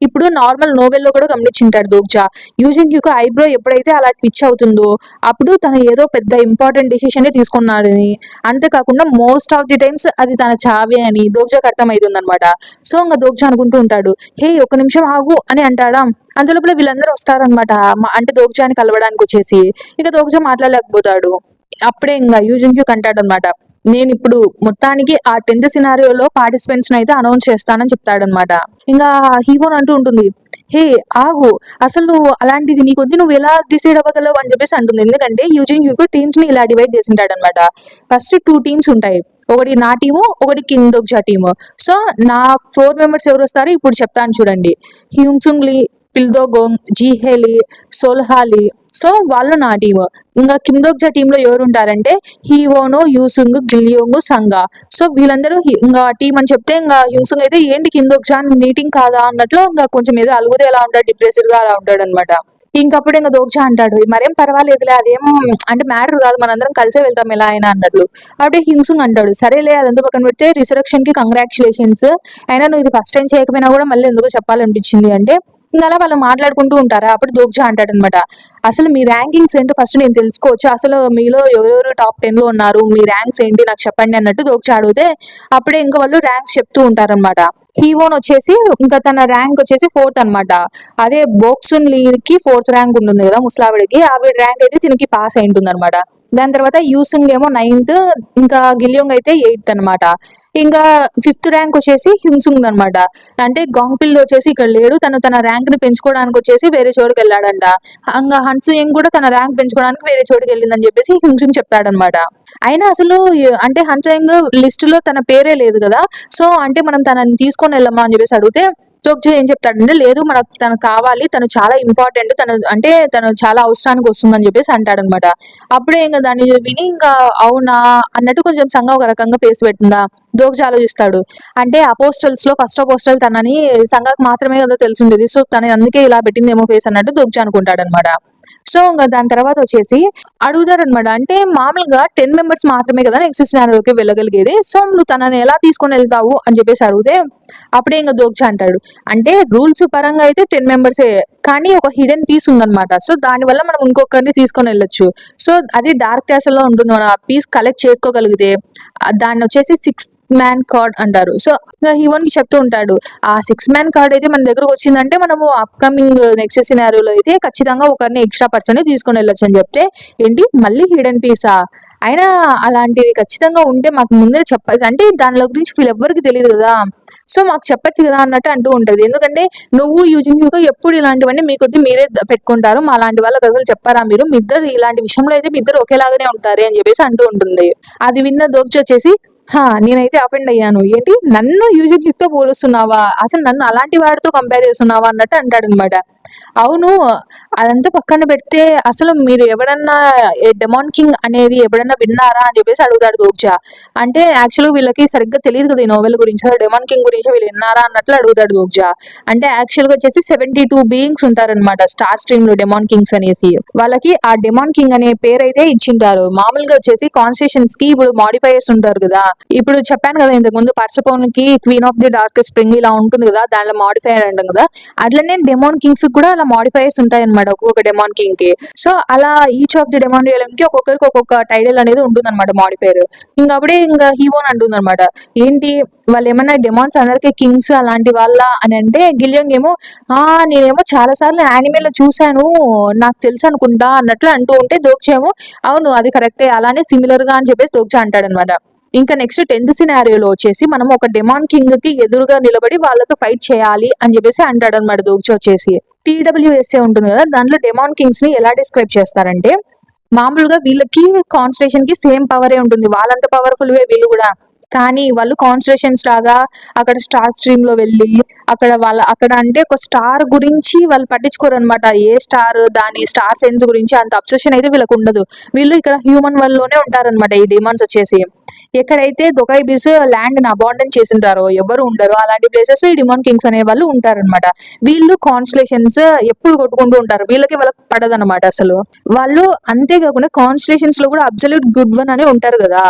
ఇప్పుడు నార్మల్ నోవెల్‌లో కూడా గమనించుంటాడు దోగ్జా. యూజింగ్ హ్యూక్ ఐబ్రో ఎప్పుడైతే అలా ట్విచ్ అవుతుందో అప్పుడు తను ఏదో పెద్ద ఇంపార్టెంట్ డెసిషనే తీసుకున్నాడని, అంతేకాకుండా మోస్ట్ ఆఫ్ ది టైమ్స్ అది తన చావే అని దోగ్జాకి అర్థమైతుందనమాట. సో, ఇంగ దోగ్జా అనుకుంటూ ఉంటాడు, హే! ఒక్క నిమిషం ఆగు అని అంటాడా. అంతలోపల వీళ్ళందరూ వస్తారనమాట. అంటే దోగ్జాని కలవడానికొచ్చేసి. ఇక దోగ్జా మాట్లాడలేకపోతాడు. అప్పుడే ఇంగ యూజింగ్ హ్యూక్ అంటాడనమాట, నేనిప్పుడు మొత్తానికి ఆ 10థ్ సినారియోలో పార్టిసిపెంట్స్‌నైతే అనౌన్స్ చేస్తానని చెప్తాడనమాట. ఇంగా హీరోయిన్ అంటూ ఉంటుంది, హే! ఆగు. అసలు అలాంటిది నీకొద్ది నువ్వెలా డిసైడ్ అవ్వగలవు అని చెప్పేసి అంటుంది. ఎందుకంటే యూజింగ్ హ్యూగో టీమ్స్‌ని ఇలా డివైడ్ చేసుంటాడనమాట. ఫస్ట్ 2 టీమ్స్ ఉంటాయి. ఒకటి నా టీము, ఒకటి కింగ్ దోగ్జా టీము. సో, నా 4 మెంబర్స్ ఎవరొస్తారో ఇప్పుడు చెప్తాను చూడండి. హ్యూన్సుంగ్ లీ, పిల్దోగోంగ్, జీహే లీ, సోల్హా లీ. సో, వాళ్ళు నా టీము. ఇంగా కిమ్ దోగ్జా టీమ్‌లో ఎవరుంటారంటే హీవోనో, యూసుంగ్, గిల్యోంగ్, సంగా. సో, వీళ్ళందరూ ఇంగా టీమ్ అని చెప్తే ఇంగా యూసుంగ్ అయితే ఏంటి కిమ్ దోగ్జా నీ టీమ్ కాదా అన్నట్లు ఇంగా కొంచెం ఏదో అలుగుతే ఎలా ఉంటాడు డిప్రెస్డ్‌గా అలా ఉంటాడనమాట. ఇంకప్పుడు ఇంక దోగ్జా అంటాడు, మరేం పర్వాలేదులే అదేం అంటే మ్యాటర్ కాదు మనందరం కలిసే వెళ్తాం ఎలా అయినా అన్నట్లు. అప్పుడే హింసుంగ్ అంటాడు, సరేలే అదంతా పక్కన పెడితే రిసరెక్షన్‌కి కంగ్రాచ్యులేషన్స్. అయినా నువ్వు ఇది ఫస్ట్ టైమ్ చేయకపోయినా కూడా మళ్ళీ ఎందుకో చెప్పాలనిపించింది అంటే, ఇంక అలా వాళ్ళు మాట్లాడుకుంటూ ఉంటారా. అప్పుడు దోగ్జా అంటాడనమాట, అసలు మీ ర్యాంకింగ్స్ ఏంటో ఫస్ట్ నేను తెలుసుకోవచ్చా? అసలు మీలో ఎవరెవరు టాప్ 10లో ఉన్నారు? మీ ర్యాంక్స్ ఏంటి నాకు చెప్పండి అన్నట్టు దోగ్జా అడిగితే, అప్పుడే ఇంక వాళ్ళు ర్యాంక్స్ చెప్తూ ఉంటారనమాట. హీవోన్ వచ్చేసి ఇంకా తన ర్యాంక్ వచ్చేసి 4థ్ అనమాట. అదే బోక్సున్ లీకి 4థ్ ర్యాంక్ ఉంటుంది కదా ముసలావిడకి. ఆవిడ ర్యాంక్ అయితే తినకి పాస్ అయి ఉంటుందన్నమాట. దాని తర్వాత యూసుంగ్ ఏమో 9థ్, ఇంకా గిలియోంగ్ అయితే 8థ్ అనమాట. ఇంకా 5థ్ ర్యాంక్ వచ్చేసి హ్యున్సుంగ్ అనమాట. అంటే గాంగ్‌పిల్ వచ్చేసి ఇక్కడ లేడు. తను తన ర్యాంక్‌ని పెంచుకోవడానికి వచ్చేసి వేరే చోటుకి వెళ్ళాడంట. ఇంగా హన్సుయింగ్ కూడా తన ర్యాంక్ పెంచుకోవడానికి వేరే చోటుకి వెళ్ళిందని చెప్పేసి హ్యున్సుంగ్ చెప్తాడనమాట. అయినా అసలు అంటే హన్సుయింగ్ లిస్టులో తన పేరే లేదు కదా. సో, అంటే మనం తనని తీసుకొని వెళ్ళమా అని చెప్పేసి అడిగితే దోగ్జా ఏం చెప్తాడంటే, లేదు మనకు తను కావాలి. తను చాలా ఇంపార్టెంట్. తను చాలా అవసరానికి వస్తుందని చెప్పేసి అంటాడనమాట. అప్పుడే ఇంక దాన్ని విని ఇంకా అవునా అన్నట్టు కొంచెం సంగా ఒక రకంగా ఫేస్ పెడుతుందా. దోగ్జా ఆలోచిస్తాడు. అంటే అపోస్టల్స్‌లో ఫస్ట్ అపోస్టల్ తనని సంగాకి మాత్రమే కదా తెలిసుండేది. సో, తను అందుకే ఇలా పెట్టిందేమో ఫేస్ అన్నట్టు దోగ్జా అనుకుంటాడనమాట. సో, ఇంగ దాని తర్వాత వచ్చేసి అడుగుతారనమాట. అంటే మామూలుగా 10 మెంబర్స్ మాత్రమే కదా నెక్స్ట్ సినారియోకి వెళ్ళగలిగేది. సో, నువ్వు తనని ఎలా తీసుకొని వెళ్తావు అని చెప్పేసి అడిగితే, అప్పుడే ఇంక దోగ్జా అంటాడు, అంటే రూల్స్ పరంగా అయితే 10 మెంబర్సే. కానీ ఒక హిడెన్ పీస్ ఉందన్నమాట. సో, దానివల్ల మనం ఇంకొకరిని తీసుకొని వెళ్ళొచ్చు. సో, అది డార్క్ క్యాసల్‌లో ఉంటుంది. మనం ఆ పీస్ కలెక్ట్ చేసుకోగలిగితే దాన్నొచ్చేసి 6 మ్యాన్ కార్డ్ అంటారు. సో, ఇంగ హీరోన్‌కి చెప్తూ ఉంటాడు, ఆ 6 మ్యాన్ కార్డ్ అయితే మన దగ్గరకు వచ్చిందంటే మనము అప్‌కమింగ్ నెక్స్ట్ సినారియోలో అయితే ఖచ్చితంగా ఒకరిని ఎక్స్‌ట్రా పర్సన్‌ని తీసుకొని వెళ్ళొచ్చు అని చెప్తే, ఏంటి మళ్ళీ హిడెన్ పీసా? అయినా అలాంటివి ఖచ్చితంగా ఉంటే మాకు ముందే చెప్పాలి. అంటే దానిలో గురించి వీళ్ళెవ్వరికీ తెలీదు కదా. సో, మాకు చెప్పొచ్చు కదా అన్నట్టు అంటూ ఉంటది. ఎందుకంటే నువ్వు యూజింగ్ హ్యూగో ఎప్పుడు ఇలాంటివన్నీ మీ కొద్దీ మీరే పెట్టుకుంటారు. మాలాంటి వాళ్ళకి అసలు చెప్పరా మీరు? మీ ఇద్దరు ఇలాంటి విషయంలో అయితే మీ ఇద్దరు ఒకేలాగానే ఉంటారే అని చెప్పేసి అంటూ ఉంటుంది. అది విన్న దోగ్జా వచ్చేసి, నేనైతే అఫెండ్ అయ్యాను. ఏంటి నన్ను యూజింగ్ హ్యూగ్‌తో పోలుస్తున్నావా? అసలు నన్ను అలాంటి వాడితో కంపేర్ చేస్తున్నావా అన్నట్టు అంటాడనమాట. అవును. అదంతా పక్కన పెడితే అసలు మీరు ఎవడన్నా డెమాన్ కింగ్ అనేది ఎప్పుడన్నా విన్నారా అని చెప్పేసి అడుగుతాడు దోక్ష. అంటే యాక్చువల్‌గా వీళ్ళకి సరిగ్గా తెలీదు కదా! ఈ నోవెల్ గురించి. అసలు డెమాన్ కింగ్ గురించి వీళ్ళు విన్నారా అన్నట్లు అడుగుతాడు దోక్ష. అంటే యాక్చువల్‌గా వచ్చేసి 72 బీయింగ్స్ ఉంటారనమాట స్టార్ స్ట్రీమ్‌లో డెమాన్ కింగ్స్ అనేసి. వాళ్ళకి ఆ డెమాన్ కింగ్ అనే పేరైతే ఇచ్చింటారు. మామూలుగా వచ్చేసి కాన్స్టిట్యూషన్స్‌కి ఇప్పుడు మోడిఫైయర్స్ ఉంటారు కదా! ఇప్పుడు చెప్పాను కదా ఇంతకుముందు పర్సెఫోన్‌కి queen of the darkest spring ఇలా ఉంటుంది కదా! దాంట్లో మోడిఫైయర్ అంటాం కదా! అట్లనే డెమాన్ కింగ్స్ కూడా అలా మోడిఫైయర్స్ ఉంటాయన్నమాట ఒక్కొక్క డెమాన్ కింగ్ కి. సో అలా ఈచ్ ఆఫ్ ది డెమాన్ రియలం కి ఒక్కొక్కరికి ఒక్కొక్క టైటిల్ అనేది ఉంటుందన్నమాట మోడిఫైయర్. అప్పుడే ఇంకా హీవోన్ అంటుందన్నమాట. ఏంటి వాళ్ళు ఏమన్నా డెమాన్స్ అందరికి కింగ్స్ అలాంటి వాళ్ళ అని అంటే గిలియోంగ్ ఏమో నేనేమో చాలా సార్లు యానిమేలో చూశాను నాకు తెలుసు అనుకుంటా అన్నట్లు అంటూ ఉంటే దోక్ష ఏమో అవును అది కరెక్టే అలానే సిమిలర్ గా అని చెప్పేసి దోక్ష అంటాడనమాట. ఇంకా నెక్స్ట్ 10th సినారియోలో వచ్చేసి మనం ఒక డెమాన్ కింగ్ కి ఎదురుగా నిలబడి వాళ్ళతో ఫైట్ చేయాలి అని చెప్పేసి అంటాడనమాట దోక్ష వచ్చేసి. టీడబ్ల్యూఎస్ఏ ఉంటుంది కదా దాంట్లో డెమాన్ కింగ్స్ ని ఎలా డిస్క్రైబ్ చేస్తారంటే మామూలుగా వీళ్ళకి కాన్స్టిట్యూషన్ కి సేమ్ పవరే ఉంటుంది వాళ్ళంత పవర్ఫుల్ వే వీళ్ళు కూడా. కానీ వాళ్ళు కాన్స్టిట్యూషన్స్ లాగా అక్కడ స్టార్ స్ట్రీమ్ లో వెళ్ళి అక్కడ అంటే ఒక స్టార్ గురించి వాళ్ళు పట్టించుకోరు అనమాట. ఏ స్టార్ దాని స్టార్ సెన్స్ గురించి అంత అబ్సెషన్ అయితే వీళ్ళకి ఉండదు. వీళ్ళు ఇక్కడ హ్యూమన్ వరల్డ్ లోనే ఉంటారనమాట ఈ డిమాండ్స్ వచ్చేసి. ఎక్కడైతే దొకై బిస్ ల్యాండ్ ని అబాండన్ చేసింటారో ఎవరు ఉండరు అలాంటి ప్లేసెస్ లో ఈ డిమాన్ కింగ్స్ అనే వాళ్ళు ఉంటారన్నమాట. వీళ్ళు కాన్స్టలేషన్స్ ఎప్పుడు కొట్టుకుంటూ ఉంటారు. వాళ్ళకి పడదన్నమాట అసలు. వాళ్ళు అంతేకాకుండా కాన్స్టలేషన్స్ లో కూడా అబ్సల్యూట్ గుడ్ వన్ అని ఉంటారు కదా!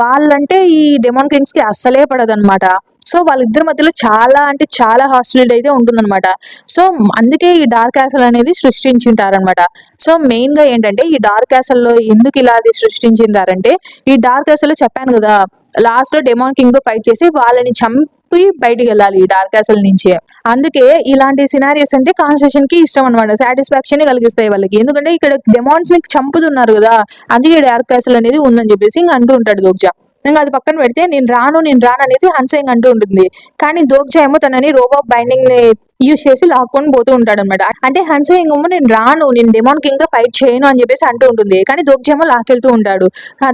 వాళ్ళంటే ఈ డెమాన్ కింగ్స్ కి అస్సలే పడదన్నమాట. సో వాళ్ళిద్దరి మధ్యలో చాలా అంటే చాలా హాస్టిలిటీ అయితే ఉంటుందన్నమాట. సో అందుకే ఈ డార్క్ క్యాసల్ అనేది సృష్టించింటారనమాట. సో మెయిన్ గా ఏంటంటే ఈ డార్క్ క్యాసల్ లో ఎందుకు ఇలా అది సృష్టించింటారంటే ఈ డార్క్ క్యాసల్ చెప్పాను కదా లాస్ట్ లో డెమాన్ కింగ్ తో ఫైట్ చేసి వాళ్ళని చంపి బయటికి వెళ్ళాలి ఈ డార్క్ క్యాసల్ నుంచి. అందుకే ఇలాంటి సినారియోస్ అంటే కాన్స్టిట్యూషన్ కి ఇష్టం అనమాట. సాటిస్ఫాక్షన్ కలిగిస్తాయి వాళ్ళకి. ఎందుకంటే ఇక్కడ డెమాన్స్ ని చంపుతున్నారు కదా అందుకే డార్క్ క్యాసల్ అనేది ఉందని చెప్పేసి ఇంకా అంటూ ఉంటాడు దోగ్జా. ఇంకా అది పక్కన పెడితే నేను రాను అనేసి హన్సింగ్ అంటూ ఉంటుంది. కానీ దోగ్జా ఏమో తనని రోబో బైండింగ్ ని యూజ్ చేసి లాక్కొని పోతూ ఉంటాడు అనమాట. అంటే హన్సింగ్ ఏమో నేను డెమాన్ కింగ్ తో ఫైట్ చేయను అని చెప్పేసి అంటూ ఉంటుంది. కానీ దోగ్జా ఏమో లాక్కెళ్తూ ఉంటాడు.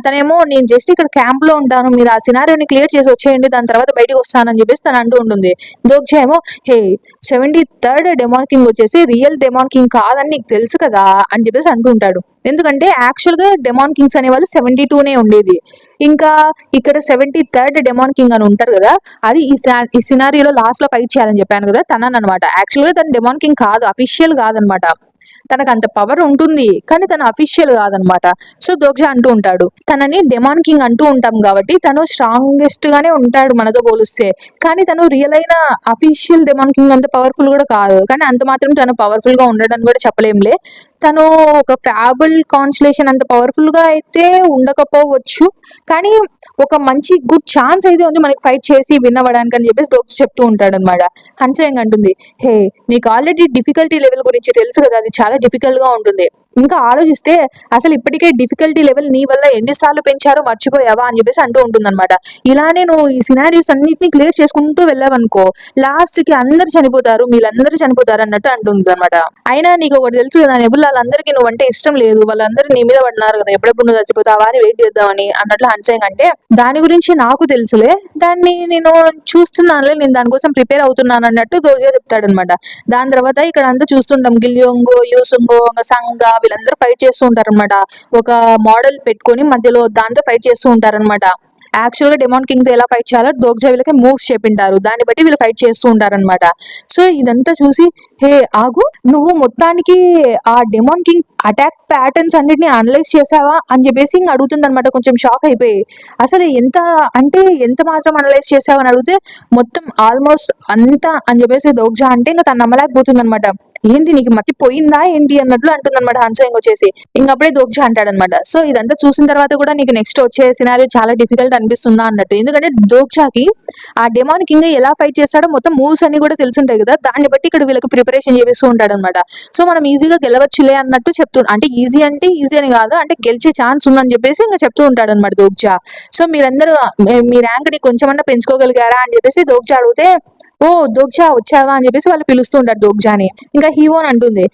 తనేమో నేను జస్ట్ ఇక్కడ క్యాంప్ లో ఉంటాను మీరు ఆ సినారియోని క్లియర్ చేసి వచ్చేయండి దాని తర్వాత బయటకు వస్తానని చెప్పేసి తను అంటూ ఉంటుంది. దోగ్జా ఏమో హే 73rd డెమాన్ కింగ్ వచ్చేసి రియల్ డెమాన్ కింగ్ కాదని నీకు తెలుసు కదా అని చెప్పేసి అంటూ ఉంటాడు. ఎందుకంటే యాక్చువల్ గా డెమాన్ కింగ్స్ అనే వాళ్ళు 72నే ఉండేది. ఇంకా ఇక్కడ 73rd డెమాన్ కింగ్ అని ఉంటారు కదా అది ఈ సినారియోలో లాస్ట్ లో ఫైట్ చేయాలని చెప్పాను కదా తననమాట. యాక్చువల్ గా తన డెమాన్ కింగ్ కాదు అఫీషియల్ కాదనమాట. తనకు అంత పవర్ ఉంటుంది కానీ తను అఫీషియల్ కాదనమాట. సో దోగ్జా అంటూ ఉంటాడు తనని డెమాన్ కింగ్ అంటూ ఉంటాం కాబట్టి తను స్ట్రాంగెస్ట్ గానే ఉంటాడు మనతో పోలిస్తే. కానీ తను రియల్ అయిన అఫీషియల్ డెమాన్ కింగ్ అంత పవర్ఫుల్ కూడా కాదు. కానీ అంత మాత్రం తను పవర్ఫుల్ గా ఉండడం కూడా చెప్పలేంలే. తను ఒక ఫ్యాబుల్ కాన్స్టలేషన్ అంత పవర్ఫుల్ గా అయితే ఉండకపోవచ్చు. కానీ ఒక మంచి గుడ్ ఛాన్స్ అయితే ఉంది మనకి ఫైట్ చేసి విన్ అవ్వడానికి అని చెప్పేసి దోక్ష చెప్తూ ఉంటాడు అనమాట. హన్సింగ్ అంటుంది హే నీకు ఆల్రెడీ డిఫికల్టీ లెవెల్ గురించి తెలుసు కదా అది చాలా డిఫికల్ట్ గా ఉంటుంది. ఇంకా ఆలోచిస్తే అసలు ఇప్పటికే డిఫికల్టీ లెవెల్ నీ వల్ల ఎన్నిసార్లు పెంచారో మర్చిపోయావా అని చెప్పేసి అంటూ ఉంటుందన్నమాట. ఇలానే నువ్వు ఈ సినారియోస్ అన్నిటిని క్లియర్ చేసుకుంటూ వెళ్ళావనుకో లాస్ట్ కి అందరు చనిపోతారు వీళ్ళందరూ చనిపోతారు అన్నట్టు అంటుంది అనమాట. అయినా నీకు ఒకటి తెలుసు కదా వాళ్ళందరికీ నువ్వంటే ఇష్టం లేదు వాళ్ళందరూ నీ మీద పడినారు కదా ఎప్పుడెప్పుడు నువ్వు చచ్చిపోతావా అని వెయిట్ చేద్దామని అన్నట్లు హన్సింగ్ అంటే దాని గురించి నాకు తెలుసులే దాన్ని నేను చూస్తున్నానులే నేను దానికోసం ప్రిపేర్ అవుతున్నాను అన్నట్టు దోజా చెప్తాడనమాట. దాని తర్వాత ఇక్కడ అంతా చూస్తుంటాం గిలియోంగో యూసుంగో సంగా వీళ్ళందరూ ఫైట్ చేస్తూ ఉంటారనమాట. ఒక మోడల్ పెట్టుకొని మధ్యలో దాంతో ఫైట్ చేస్తూ ఉంటారనమాట. యాక్చువల్ గా డెమాన్ కింగ్ తో ఎలా ఫైట్ చేయాలో దోగ్జా వీళ్ళకి మూవ్స్ చెప్పింటారు దాన్ని బట్టి వీళ్ళు ఫైట్ చేస్తూ ఉంటారనమాట. సో ఇదంతా చూసి హే ఆగు నువ్వు మొత్తానికి ఆ డెమాన్ కింగ్ అటాక్ ప్యాటర్న్స్ అన్నిటిని అనలైజ్ చేసావా అని చెప్పేసి ఇంక అడుగుతుంది అనమాట. కొంచెం షాక్ అయిపోయి అసలు ఎంత మాత్రం అనలైజ్ చేసావా అని అడిగితే మొత్తం ఆల్మోస్ట్ అంతా అని చెప్పేసి దోగ్జా అంటే ఇంకా తను నమ్మలేకపోతుంది అనమాట. ఏంటి నీకు మతి పోయిందా ఏంటి అన్నట్లు అంటుందన్నమాట హన్సింగ్ వచ్చేసి. ఇంకప్పుడే దోగ్జా అంటాడనమాట సో ఇదంతా చూసిన తర్వాత కూడా నీకు నెక్స్ట్ వచ్చే సినారియో చాలా డిఫికల్ట్ అనిపిస్తుందా అన్నట్టు. ఎందుకంటే దోగ్జాకి ఆ డెమాన్ కింగ్ ఎలా ఫైట్ చేస్తాడో మొత్తం మూవ్స్ అన్ని కూడా తెలుసుంటాయి కదా దాన్ని బట్టి ఇక్కడ వీళ్ళకి ప్రిపరేషన్ చేపిస్తూ ఉంటాడు అనమాట. సో మనం ఈజీగా గెలవచ్చులే అన్నట్టు అంటే ఈజీ అని కాదు అంటే గెలిచే ఛాన్స్ ఉందని చెప్పేసి ఇంకా చెప్తూ ఉంటాడు అనమాట దోగ్జా. సో మీరందరూ మీ ర్యాంక్ ని కొంచెమన్నా పెంచుకోగలిగారా అని చెప్పేసి దోగ్జా అడిగితే ఓ దోగ్జా వచ్చావా అని చెప్పేసి వాళ్ళు పిలుస్తూ ఉంటారు దోగ్జాని. ఇంకా హీవోన్ అంటుంది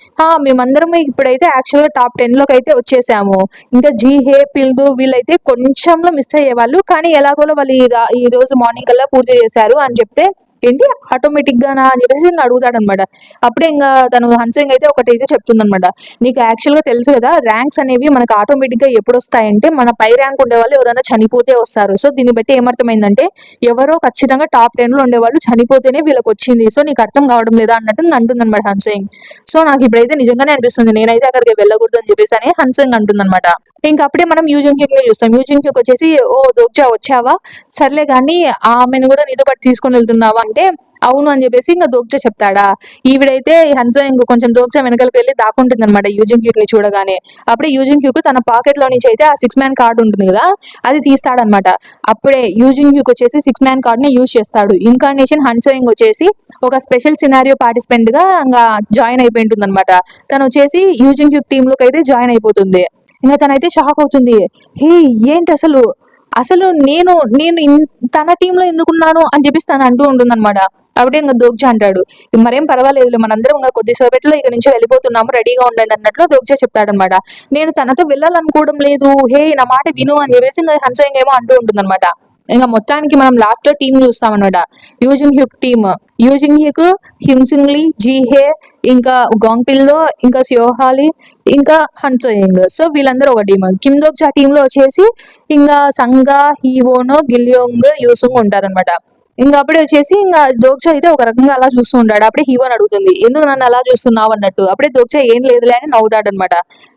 మేమందరం ఇప్పుడైతే యాక్చువల్ గా టాప్ 10 లోకి అయితే వచ్చేసాము. ఇంకా జీహే పిల్దు వీళ్ళైతే కొంచెంలో మిస్ అయ్యేవాళ్ళు కానీ ఎలాగోలో వాళ్ళు ఈ రోజు మార్నింగ్ కల్లా పూర్తి చేశారు అని చెప్తే ఏంటి ఆటోమేటిక్ గానా అని చెప్పేసి ఇంకా అడుగుతాడనమాట. అప్పుడే ఇంకా తను హన్సింగ్ అయితే ఒకటైతే చెప్తుందనమాట. నీకు యాక్చువల్ గా తెలుసు కదా, ర్యాంక్స్ అనేవి మనకు ఆటోమేటిక్ గా ఎప్పుడు వస్తాయంటే మన పై ర్యాంక్ ఉండే వాళ్ళు ఎవరైనా చనిపోతే వస్తారు. సో దీన్ని బట్టి ఏమర్థమైందంటే ఎవరో ఖచ్చితంగా టాప్ 10 లో ఉండేవాళ్ళు చనిపోతేనే వీళ్ళకి వచ్చింది. సో నీకు అర్థం కావడం లేదా అన్నట్టు అంటుందన్నమాట హన్సింగ్. సో నాకు ఇప్పుడైతే నిజంగానే అనిపిస్తుంది నేనైతే అక్కడికి వెళ్ళకూడదు అని చెప్పేసి అని హన్సింగ్ అంటుందన్నమాట. ఇంకా అప్పుడే మనం యూజింగ్ క్యూక్ ని చూస్తాం. యూజింగ్ క్యూక్ వచ్చేసి, ఓ దోగ్జా వచ్చావా, సర్లే కానీ ఆమెను కూడా నీతో పాటు తీసుకొని వెళ్తున్నావా అంటే అవును అని చెప్పేసి ఇంకా దోగ్జా చెప్తాడా. ఈవిడైతే హన్సింగ్ కొంచెం దోగ్జా వెనకాలకి వెళ్ళి దాక్కుంటుంది అనమాట యూజింగ్ క్యూక్ ని చూడగానే. అప్పుడే యూజింగ్ క్యూక్ తన పాకెట్ లో నుంచి అయితే ఆ 6 మ్యాన్ కార్డ్ ఉంటుంది కదా, అది తీస్తాడనమాట. అప్పుడే యూజింగ్ క్యూక్ వచ్చేసి 6 మ్యాన్ కార్డ్ ని యూజ్ చేస్తాడు. ఇన్కార్నేషన్ హన్సింగ్ వచ్చేసి ఒక స్పెషల్ సినారియో పార్టిసిపెంట్ గా ఇంకా జాయిన్ అయిపోయి ఉంటుంది అనమాట. తను వచ్చేసి యూజింగ్ క్యూక్ టీమ్ లోకి అయితే జాయిన్ అయిపోతుంది. ఇంకా తనైతే షాక్ అవుతుంది. హే, ఏంటి అసలు అసలు నేను నేను తన టీంలో ఎందుకున్నాను అని చెప్పేసి తను అంటూ ఉంటుంది అనమాట. అప్పుడే ఇంకా దోగ్జా అంటాడు, మరేం పర్వాలేదు, మనందరం ఇంకా కొద్దిసేపట్లో ఇక నుంచి వెళ్ళిపోతున్నాము, రెడీగా ఉండండి అన్నట్లు దోగ్జా చెప్తాడనమాట. నేను తనతో వెళ్ళాలనుకోవడం లేదు, హే నా మాట విను అని చెప్పేసి ఇంకా హన్సింగ్ ఏమో అంటూ ఉంటుంది అనమాట. ఇంకా మొత్తానికి మనం లాస్ట్ లో టీం చూస్తాం అనమాట. Using Hyuk team, using Hyuk, హ్యూన్సింగ్లీ, జీహే, ఇంకా గాంగ్పిల్లో, ఇంకా సియోహాలి, ఇంకా హన్సింగ్. సో వీళ్ళందరూ ఒక టీం. కిమ్ దోగ్జా టీమ్ లో వచ్చేసి ఇంకా సంగా, హీవోను, గిల్యోంగ్, యూసుంగ్ ఉంటారనమాట. ఇంకా అప్పుడే వచ్చేసి ఇంకా దోగ్జా అయితే ఒక రకంగా అలా చూస్తూ ఉంటాడు. అప్పుడే హీవోని అడుగుతుంది, ఎందుకు నన్ను అలా చూస్తున్నావు అన్నట్టు. అప్పుడే దోగ్జా ఏం లేదులే అని నవ్వుతాడు అనమాట.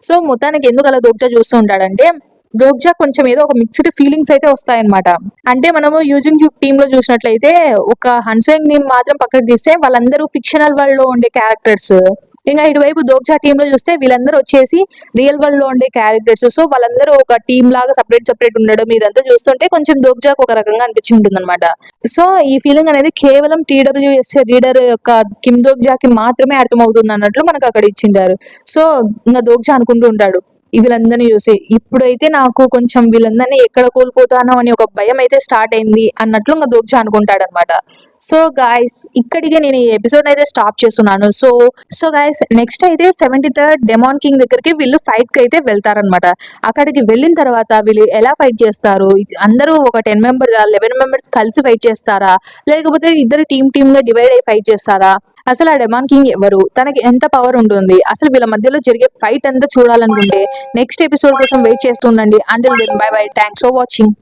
సో మొత్తానికి ఎందుకు అలా దోగ్జా చూస్తూ ఉంటాడంటే దోగ్జా కొంచెం ఏదో ఒక మిక్స్డ్ ఫీలింగ్స్ అయితే వస్తాయన్నమాట. అంటే మనము యూజింగ్ హ్యూక్ టీమ్ లో చూసినట్లయితే ఒక హన్సింగ్ ని మాత్రం పక్కకు తీస్తే వాళ్ళందరూ ఫిక్షనల్ వరల్డ్ లో ఉండే క్యారెక్టర్స్. ఇంకా ఇటువైపు దోగ్జా టీమ్ లో చూస్తే వీళ్ళందరూ వచ్చేసి రియల్ వరల్డ్ లో ఉండే క్యారెక్టర్స్. సో వాళ్ళందరూ ఒక టీమ్ లాగా సపరేట్ ఉండడం ఇదంతా చూస్తుంటే కొంచెం దోగ్జాకు ఒక రకంగా అనిపించి ఉంటుంది అనమాట. సో ఈ ఫీలింగ్ అనేది కేవలం టీడబ్ల్యూఎస్ఏ రీడర్ యొక్క కిమ్ దోగ్జాకి మాత్రమే అర్థమవుతుంది అన్నట్లు మనకు అక్కడ ఇచ్చింటారు. సో ఇంకా దోగ్జా అనుకుంటూ ఉంటాడు, వీళ్ళందరినీ చూసి ఇప్పుడైతే నాకు కొంచెం వీళ్ళందరినీ ఎక్కడ కోల్పోతానో అని ఒక భయం అయితే స్టార్ట్ అయింది అన్నట్లు ఇంకా దోగ్జా అనుకుంటాడు అనమాట. సో గాయస్, ఇక్కడికే నేను ఈ ఎపిసోడ్ అయితే స్టాప్ చేస్తున్నాను. సో గాయస్, నెక్స్ట్ అయితే 73rd డెమాన్ కింగ్ దగ్గరికి వీళ్ళు ఫైట్ కి అయితే వెళ్తారనమాట. అక్కడికి వెళ్ళిన తర్వాత వీళ్ళు ఎలా ఫైట్ చేస్తారు, అందరూ ఒక 10 మెంబర్స్ 11 మెంబర్స్ కలిసి ఫైట్ చేస్తారా, లేకపోతే ఇద్దరు టీమ్ గా డివైడ్ అయ్యి ఫైట్ చేస్తారా, అసలు ఆ డెమాన్ కింగ్ ఎవరు, తనకి ఎంత పవర్ ఉంటుంది, అసలు వీళ్ళ మధ్యలో జరిగే ఫైట్ అంతా చూడాలనుకుంటే నెక్స్ట్ ఎపిసోడ్ కోసం వెయిట్ చేస్తుండండి. Until then bye bye, thanks for watching.